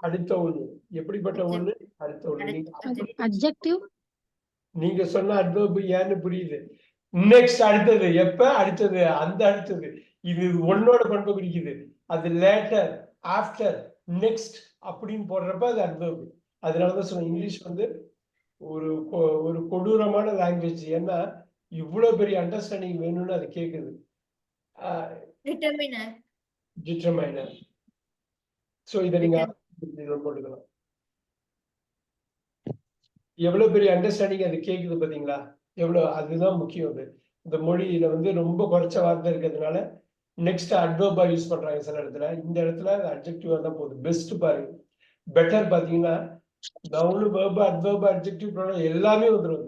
அடுத்த ஒண்ணு. எப்படிப்பட்ட ஒண்ணு? அடுத்த ஒண்ணு. adjective. நீங்க சொன்ன adverb ஏன்னு புரியுது. நெக்ஸ்ட் அடுத்தது. எப்ப? அடுத்தது, அந்த அடுத்தது. இது ஒன்னோட பண்பு குறிக்குது. அது லேட்டர், ஆஃப்டர், நெக்ஸ்ட் அப்படின்னு போடுறப்ப அது adverb. அதனாலதான் சொன்னேன் இங்கிலீஷ் வந்து ஒரு கொடூரமான லாங்குவேஜ். ஏன்னா இவ்வளவு பெரிய அண்டர்ஸ்டாண்டிங் வேணும்னு அது கேக்குது. டிட்டர்மைனர். சோ இதை நீங்க போட்டுக்கலாம். எவ்வளவு பெரிய அண்டர்ஸ்டாண்டிங் அது கேக்குது பாத்தீங்களா? எவ்வளவு, அதுதான் முக்கியம். அது இந்த மொழியில வந்து ரொம்ப குறைச்ச வார்த்தை இருக்கிறதுனால நெக்ஸ்ட் அட்வர்பா யூஸ் பண்றாங்க சில இடத்துல. இந்த இடத்துல அட்ஜெக்டிவா தான் போகுது. பெஸ்ட் பாருங்க, பெட்டர் பாத்தீங்கன்னா noun, verb, adverb, adjective, pronoun எல்லாமே வந்துடும்.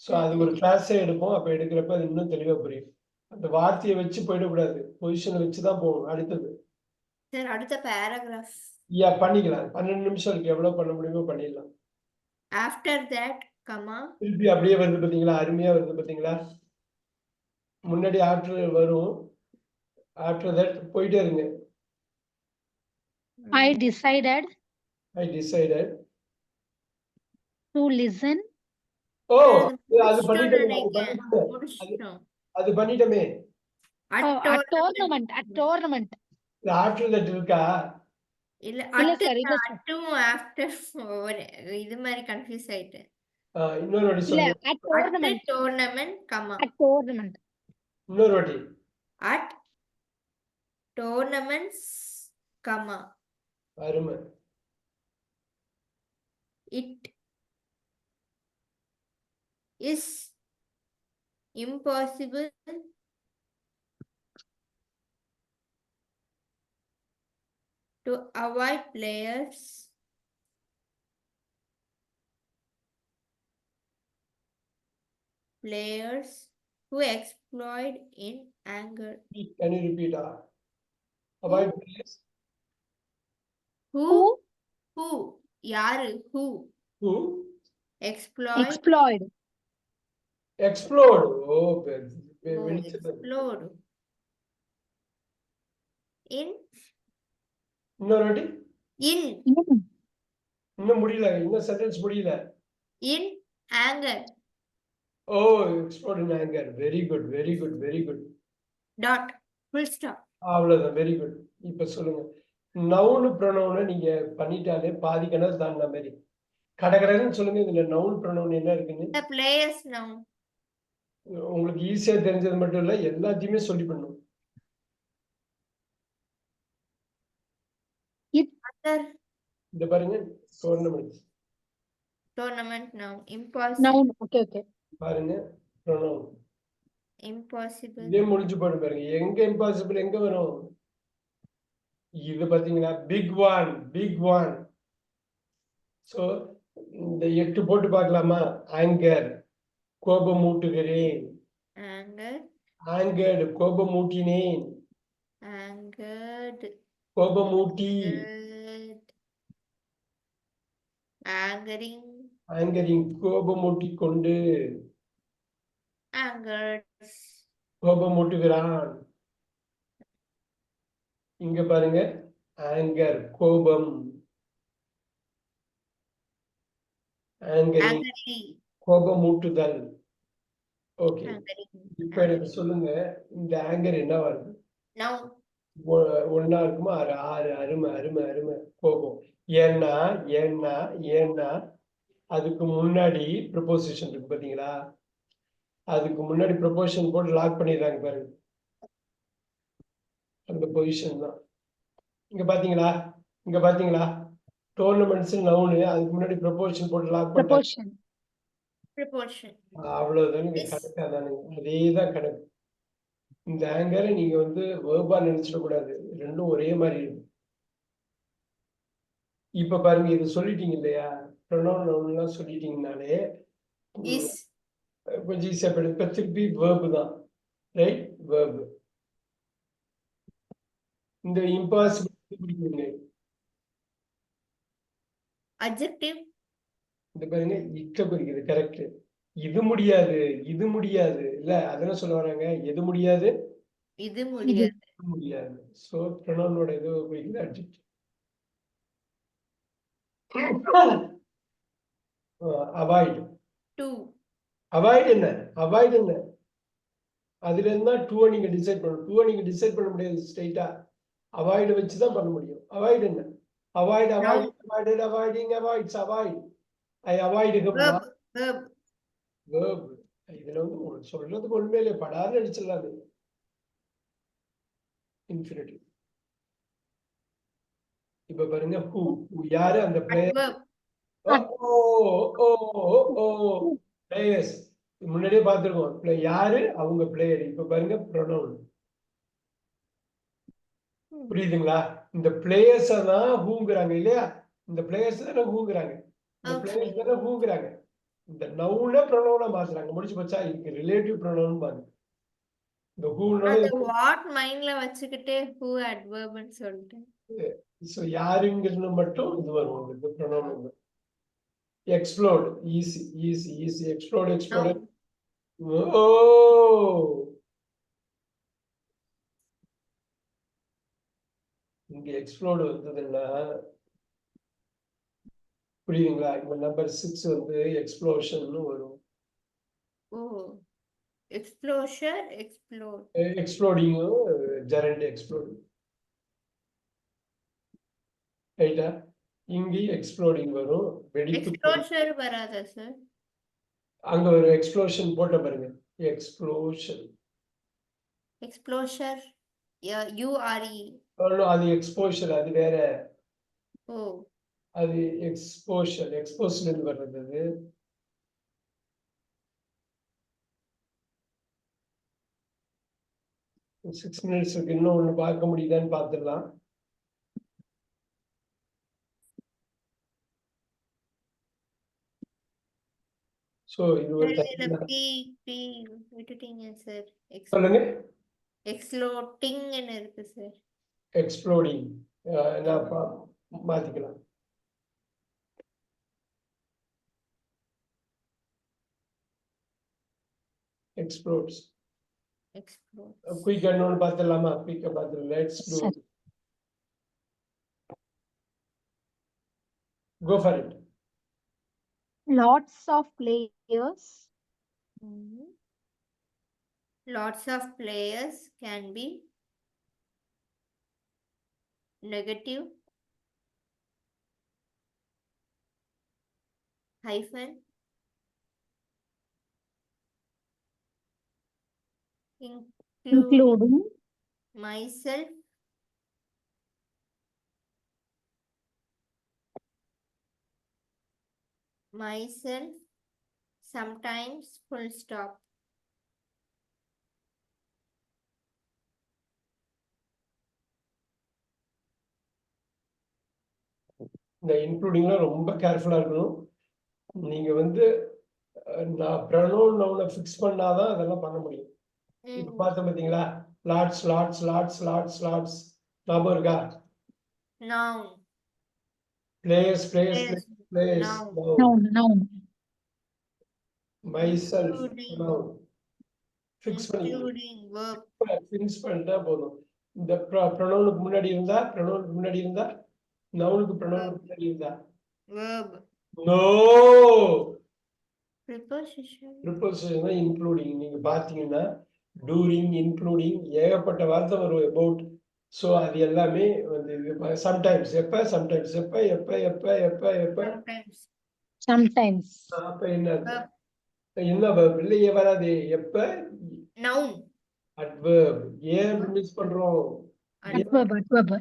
சோ அது ஒரு கிளாஸே எடுப்போம். அப்ப எடுக்கிறப்ப அது இன்னும் தெளிவா புரியும். அந்த வார்த்தையை வச்சு போயிடக்கூடாது, பொசிஷனை வச்சுதான் போகணும். அடுத்தது அடுத்த பேராகிராஃப். பண்ணிக்கலாம். 12 நிமிஷம் இருக்கு, எவ்வளவு பண்ண முடியுமோ பண்ணிடலாம். ஆஃப்டர் தட் கமா திருப்பி அப்படியே வருது பாத்தீங்களா? அருமையா வருது பாத்தீங்களா? முன்னாடி ஆஃப்டர் வரும், ஆஃப்டர் தட் போயிட்டே இருங்க. I decided I decided. to listen. ஓ அது முடிச்சிட்டோம்னு பண்ணிட்டோமே, அது நினைக்கிறேன். பண்ணிட்டோமே, அது முடிச்சிட்டோம். அது பண்ணிட்டோமே. At Oh, at tournament. tournament. At tournament. After that இருக்கா? இல்ல இல்ல அட்டு sir, இல்ல sir. அட்டும் ஆஃப்டர் இது மாதிரி கன்ஃபியூஸ் ஆயிட்டேன். இன்னொரு வாட்டி இல்ல சொல்லுங்க. at at tournament. Tournament comma At tournament. இன்னொரு வாட்டி. அட் டோர்னமெண்ட்ஸ் கமா அருமை. It is impossible to avoid players who exploit in anger. Can you repeat? Avoid players Who யாரு who who exploit Exploit. explode. வெளிச்சது. explode in இன்னொரு வாட்டி. in இன்னும் முடியல, இன்னும் sentence முடியல. in anger explode in anger. Very good, very good, very good. dot full stop. அவ்வளவுதான், very good. இப்ப சொல்லுங்க. நவுன் ப்ரொனவுனை நீங்க பண்ணிட்டாலே பாதி கணக்கு தாண்டின மாதிரி. கடகடன்னு சொல்லுங்க, இதுல நவுன் ப்ரொனவுன் என்ன இருக்குன்னு. The players now. உங்களுக்கு ஈஸியா தெரிஞ்சது மட்டும் இல்ல, எல்லாத்தையுமே சொல்லி பண்ணும். இந்த பாருங்க, tournament now. Impossible. Noun. Okay, okay. பாருங்க, ப்ரொனவுன். Impossible. இதே முடிஞ்சு போடு பாருங்க. எங்க இம்பாசிபிள் எங்க வரும்? இது பாத்தீங்களா, பிக் ஒன். சோ இந்த 8 போட்டு பார்க்கலாமா? ஆங்கர், கோபமூட்டுகிறேன். ஆங்கர்டு, கோபமூட்டினேன். கோபமூட்டி. ஆங்கரிங், கோபமூட்டி கொண்டு. கோபமூட்டுகிறான். இங்க பாருங்க, ஆங்கர், கோபம். ஆங்கரிங், கோபமூட்டுதல். ஓகே, இப்ப எனக்கு சொல்லுங்க, இந்த ஆங்கர் என்ன வருது? ஒன்னா இருக்குமா? அருமை கோபம். ஏன்னா அதுக்கு முன்னாடி ப்ரொபோசிஷன் இருக்கு பாத்தீங்களா? அதுக்கு முன்னாடி ப்ரொபோசிஷன் போட்டு லாக் பண்ணிடுறாங்க பாருங்க. அந்த பொசிஷன் தான் இங்க பாத்தீங்களா? டோர்னமெண்ட்ஸ் நவுன், அதுக்கு முன்னாடி ப்ரொபோசிஷன் போட்டு லாக் பண்ணிட்டாங்க. அவ்வளவுதானுங்க, கணக்கா தானுங்க, அதேதான் கணக்கு. இந்த ஆங்கரை நீங்க வேர்பா நினைச்சிடக்கூடாது, ரெண்டும் ஒரே மாதிரி இருக்கும். இப்ப பாருங்க, இது சொல்லிட்டீங்க இல்லையா, ப்ரொனவுன் நவுன்லாம் சொல்லிட்டீங்கனாலே கொஞ்சம் ஈஸியா போயிடும். இப்ப திருப்பி வேர்பு தான், ரைட்? வேர்பு. இந்த இம்பாசிபிள் adjective. இந்த பாருங்க, இக்க குறிக்குது, கரெக்ட். இது முடியாது இல்ல, அதெல்லாம் சொல்ல வராங்க. எது முடியாது? இது முடியாது. சோ ப்ரொனவுனோட இது குறிக்குது, அட்ஜெக்டிவ். அவாய்ட் என்ன? அதுல இருந்தா டூவை நீங்க டிசைட் பண்ணணும். டூவை நீங்க டிசைட் பண்ண முடியாது ஸ்ட்ரைட்டா, அவாய்டு வச்சுதான் பண்ண முடியும். அவாய்ட் என்ன? Avoiding, avoids, avoid. ஐ அவாய்ட் verb. இதுல உங்களுக்கு சொல்றதுக்கு ஒண்ணுமே இல்லை, படாத அடிச்சிடலாம். இன்ஃபினிட்டிவ். இப்ப பாருங்க, who யாரு? அந்த பிளேயர். பிளேயர்ஸ் முன்னாடியே பார்த்திருக்கோம். யாரு? அவங்க பிளேயர். இப்ப பாருங்க, ப்ரொனவுன். புரியுதுங்களா? இந்த பிளேயர்ஸ் தான் ஹூங்குறாங்க இல்லையா? இந்த பிளேயர்ஸ் தானே ஹூங்குறாங்க. இந்த பிளேயர்ஸ் தானே ஹூங்குறாங்க. இந்த நவுன ப்ரொனவுனா மாத்துறாங்க. முடிச்சு போச்சா? இதுக்கு ரிலேட்டிவ் ப்ரொனவுன் பாருங்க. இந்த அந்த வாட் மைண்ட்ல வச்சுக்கிட்டே who adverbன்னு சொல்லிட்டேன். சோ யாருங்கிறது மட்டும் இது வரும், இந்த ப்ரொனவுன். Explode, easy. எக்ஸ்ப்ளோட். ஓ இங்க எக்ஸ்ப்ளோர்டு வந்ததுன்னா புரியுதுங்களா? இங்க நம்பர் 6 வந்து எக்ஸ்ப்ளோஷன் வரும். ஓ எக்ஸ்ப்ளோஷர் எக்ஸ்ப்ளோர் எக்ஸ்ப்ளோடிங் ஜெரண்ட் எக்ஸ்ப்ளோடிங் ரைட்டா? இங்கேயும் எக்ஸ்ப்ளோடிங் வரும், வெடித்து எக்ஸ்ப்ளோஷர் வராதா சார்? அங்க ஒரு எக்ஸ்ப்ளோஷன் போட்ட பாருங்க, எக்ஸ்ப்ளோஷன். எக்ஸ்ப்ளோஷர் யூஆர்இ. அது எக்ஸ்போஷர், அது வேற. ஓ அது எக்ஸ்போஷர், எக்ஸ்போஸ்ல வர்றது அது. சிக்ஸ் மினிட்ஸ் இருக்கு, இன்னும் ஒண்ணு பார்க்க முடியுதான்னு பார்த்துடலாம். சோ இது ஒரு இதுல பி பி விட்டுட்டீங்க சார். சொல்லுங்க. எக்ஸ்ப்ளோட்டிங்னு இருக்கு சார். எக்ஸ்ப்ளோடிங் நான் மாத்திக்கலாம். எக்ஸ்ப்ளோட்ஸ். எக்ஸ்ப்ளோர் குயிக் இன்னொன்னு பார்த்துடலாமா? குயிக்கா பார்த்துடலாம். Let's do. Sure. Go for it. Lots of players. Lots of players can be negative hyphen Including myself sometimes full stop. இந்த இன்க்ளூடிங்ல ரொம்ப கேர்ஃபுல்லா இருக்கணும். நீங்க வந்து நான் ப்ரொனவுன் நவுனை ஃபிக்ஸ் பண்ணாதான் அதெல்லாம் பண்ண முடியும். இப்ப பார்த்தோம் பாத்தீங்களா? Lots lots lots lots lots ஞாபகம் இருக்கா? Noun. Players players Players. Players. noun. Myself Including. Noun fix பண்ணி Including verb. ஃபிக்ஸ் பண்ணிட்டா போதும். இந்த ப்ரொனவுனுக்கு முன்னாடி இருந்தா, ப்ரொனவுனுக்கு முன்னாடி இருந்தா, நவுனுக்கு ப்ரொனவுனுக்கு முன்னாடி இருந்தா. Verb. No, Preposition. ப்ரிப்போசிஷன் தான் இன்க்ளூடிங். நீங்க பாத்தீங்கன்னா டூரிங், இன்க்ளூடிங் ஏகப்பட்ட வார்த்தை வரும் அபவுட். ஸோ அது எல்லாமே வந்து சம்டைம்ஸ் எப்ப, சம்டைம்ஸ் எப்ப, எப்ப எப்ப எப்ப எப்ப Sometimes. Sometimes. அப்ப என்ன Verb. என்ன verb இல்லையே வராது. எப்ப Noun. அட்வர்ப். ஏன் மிஸ் பண்றோம்? Adverb. Adverb.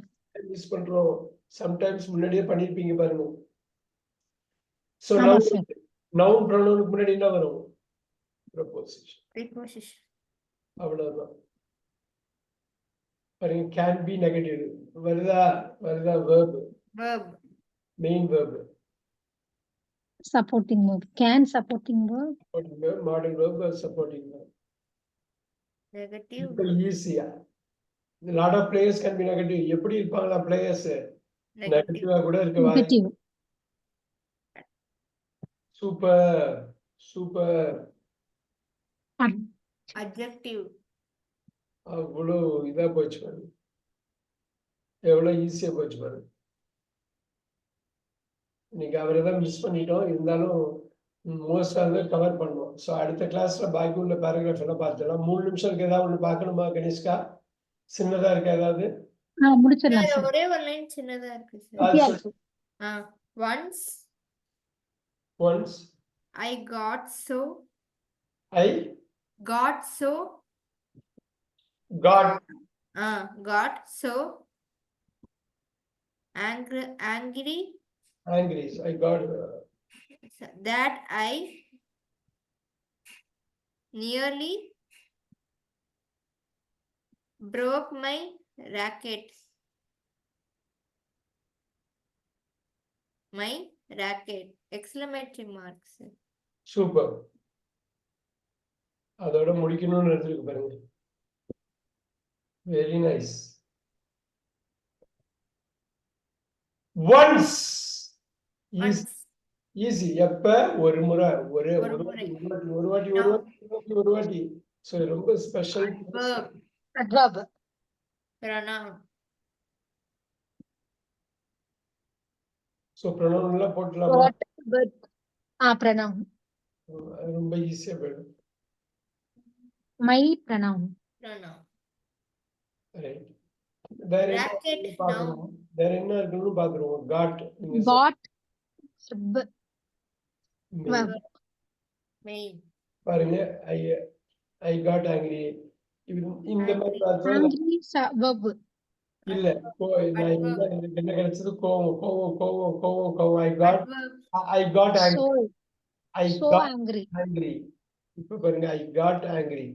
மிஸ் பண்றோம். சம்டைம்ஸ் முன்னாடியே பண்ணிருப்பீங்க பாருங்க. ஸோ ஆமா sir. நவுன் ப்ரொனவுனுக்கு முன்னாடி என்ன வரும்? ப்ரிப்போசிஷன். Preposition. அவ்வளவுதான். பாருங்க, கேன் பி நெகட்டிவ் வருதா? வருதா? verb, Verb. Main verb, Supporting verb. Can supporting verb. Modal verb, supporting verb. Negative. இப்ப ஈஸியா lot of players can be negative. எப்படி இருப்பாங்களா பிளேயர்ஸ்? Negative. நெகட்டிவா கூட இருக்கு. Negative. Super super. Ad- Adjective. அவ்வளவு இதா போச்சு பாருங்க, எவ்வளவு ஈஸியா போச்சு பாருங்க. இன்னைக்கு அவரை தான் மிஸ் பண்ணிட்டோம், இருந்தாலும் மோஸ்டா வந்து கவர் பண்ணுவோம். ஸோ அடுத்த கிளாஸ்ல பாக்கி உள்ள பேராகிராஃப் எல்லாம் பார்த்துடலாம். 3 நிமிஷம் இருக்கு. ஏதாவது ஒண்ணு பார்க்கணுமா கணேஷ்கா? சின்னதா இருக்கா ஏதாவது? முடிச்சிடலாம் இதுல sir. ஒரே ஒரு லைன் சின்னதா இருக்கு சார். அது Yeah. சொல்லு. Once Once I got so I got so got got so angry angry. I got that I nearly broke my racket. My racket! Exclamatory marks. Super. அதோட முடிக்கணும்னு எடுத்துருக்கு பாருங்க. Very nice. Once easy. எப்ப? ஒரு முறை, ஒரு வாட்டி. சோ ரொம்ப ஸ்பெஷல். Adverb. Pronoun. ஸோ ப்ரொனவுன்லாம் போட்டுலாமா? What, but. Pronoun. அது ரொம்ப ஈஸியா போயிடும். My pronoun. pronoun. ரைட். வேற என்ன Bracket இருக்குன்னு noun. பார்க்கணும். வேற என்ன இருக்குன்னு பார்த்துருவோம். காட் நீங்க Got. Verb. சொன்னீங்க. Main. பாருங்க, ஐ ஐ காட் ஆங்கிரி. இந்த மாதிரி வார்த்தை Angry. Verb. இல்ல. நான் எனக்கு என்ன கிடைச்சது? கோவம் கோவம் கோவம் கோவம் கோவம். I got So. I So got angry. Angry. இப்ப பாருங்க, ஐ காட் ஆங்கிரி.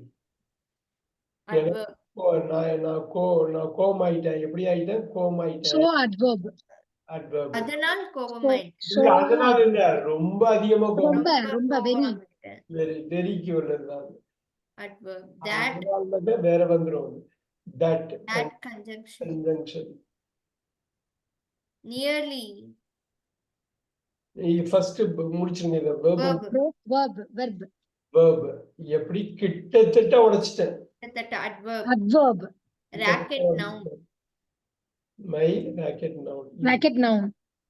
Adverb. நான் கோவமாயிட்டேன். எப்படி ஆயிட்டேன்? So கோவமாயிட்டேன். adverb. Adverb. அதனால் கோபமாயிட்டேன். So. இல்ல, அதனால இல்ல, ரொம்ப அதிகமா கோவம். ரொம்ப very. கோபமாயிட்டேன். வெறிக்கு உள்ளதுதான். Adverb. That. அதனால வேற வந்துரும். That Conjunction. conjunction. Nearly. First முடிச்சிருங்க இத. verb. Verb. verb. எப்படி கிட்டத்தட்ட உடைச்சிட்டேன். Adverb. Adverb. Racket noun. My racket noun. Racket noun.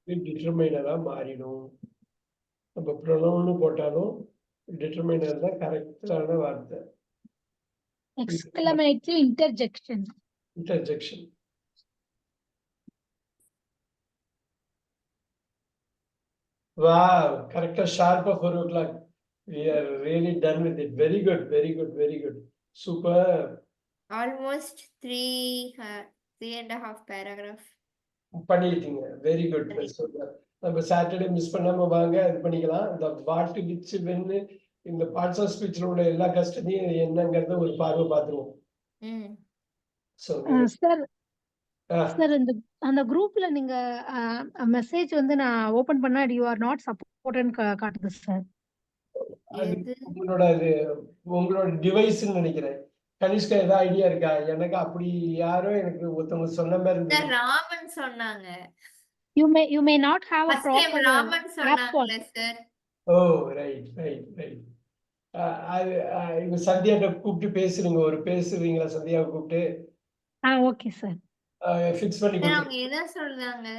டிட்டர்மைனரா மாறிடும். நம்ம ப்ரொனவுன் போட்டாலும் டிட்டர்மைனர் தான் கரெக்டான வார்த்தை. Exclamatory interjection. Interjection. Wow, correct. Sharp of 4 o'clock. We are really done with it. Very good, very good, very good. Super. Almost 3.5 paragraph. பண்ணிட்டீங்க. Very good. நம்ம Saturday miss பண்ணாம வாங்க, இது பண்ணிக்கலாம். இந்த வாட் விச் வென்னு இந்த பார்ட்ஸ் ஆஃப் ஸ்பீச்ல உள்ள எல்லா கஷ்டத்தையும் என்னங்கறத ஒரு பார்வை பார்த்துருவோம். சார் அந்த குரூப்ல நீங்க மெசேஜ் வந்து நான் ஓபன் பண்ணா யூ ஆர் நாட் சப்போர்ட்னு காட்டுது சார். உங்களோட டிவைஸ்ன்னு நினைக்கிறேன். கனிஷ்கா ஏதாவது ஐடியா இருக்கா? எனக்கு அப்படி யாரோ எனக்கு ஒருத்தவங்க சொன்ன மாதிரி இருந்தது. ராமன் சொன்னாங்க. You may not have a proper Raman சொன்னாங்களே சார். ஓ ரைட். இவங்க சந்தியாட்ட கூப்பிட்டு பேசுறீங்க. பேசுறீங்களா சந்தியாவை கூப்பிட்டு? Okay sir. ஃபிக்ஸ் பண்ணி கொடுங்க. அவங்க என்ன சொல்றாங்க?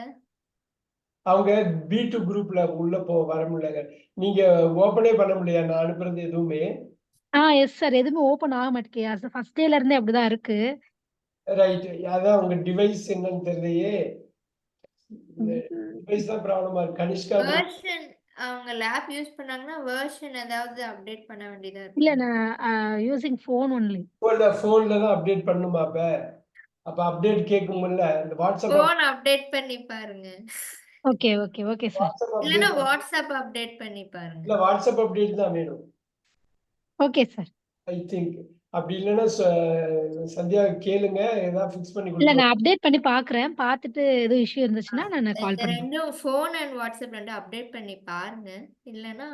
அவங்க B2 குரூப்ல உள்ள வர முடியல. நீங்க ஓபனே பண்ண முடியல. நான் அனுப்புறது எதுவுமே. Yes sir. எதுவுமே ஓபன் ஆக மாட்டேங்குது. ஃபர்ஸ்ட் டேல இருந்தே அப்படிதான் இருக்கு. ரைட். அதான் உங்க டிவைஸ் என்னன்னு தெரியலையே. டிவைஸ் தான் ப்ராப்ளமா இருக்கு. கனிஷ்கா வெர்ஷன் அவங்க லேப் யூஸ் பண்ணாங்கன்னா வெர்ஷன் ஏதாவது அப்டேட் பண்ண வேண்டியதா இருக்கு. இல்ல, நான் யூசிங் ஃபோன் ஒன்லி. ஃபோன்ல தான் அப்டேட் பண்ணுமா? அப்ப அப்டேட் கேக்கும்ல. இந்த வாட்ஸ்அப் ஃபோன் அப்டேட் பண்ணி பாருங்க. Okay sir. இல்லனா வாட்ஸ்அப் அப்டேட் பண்ணி பாருங்க. இல்ல, வாட்ஸ்அப் அப்டேட் தான் வேணும். Okay sir. ஐ திங்க் அப்படி இல்லனா சந்தியா கேளுங்க, ஏதாவது ஃபிக்ஸ் பண்ணி இல்ல, கொடுங்க. நான் அப்டேட் பண்ணி பார்க்கறேன். பார்த்துட்டு ஏதோ இஷ்யூ இருந்துச்சுன்னா நான் கால் பண்றேன். ரெண்டும் ஃபோன் அண்ட் வாட்ஸ்அப் ரெண்டும் அப்டேட் பண்ணி பாருங்க. இல்லனா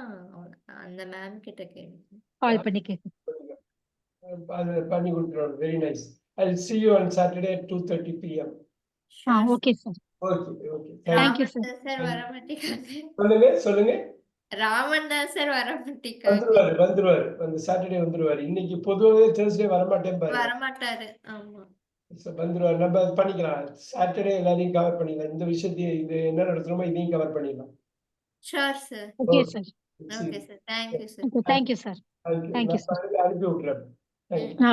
அந்த மேம் கிட்ட கேளுங்க. கால் பண்ணி கேக்குறேன். அது பண்ணி கொடுத்துறோம். Very nice. I'll see you on Saturday at 2:30 p.m. Okay sir. Okay. Thank you sir. Sir வர மாட்டீங்க. சொல்லுங்க. ராமன் தான் சார் வர மாட்டீங்க. வந்துருவாரு. அந்த சாட்டர்டே வந்துருவாரு. இன்னைக்கு பொதுவாவே Thursday வர மாட்டேன் பாரு. வர மாட்டாரு. ஆமா. வந்துருவாரு. நம்ம பண்ணிக்கலாம். சாட்டர்டே எல்லாரையும் கவர் பண்ணிடலாம். இந்த விஷயத்தையும் இது என்ன நடத்துறோமோ இதையும் கவர் பண்ணிடலாம். Sure sir. Okay sir. Okay sir. Thank you sir. Thank you sir. Thank you sir. அனுப்பி விட்டுறேன்.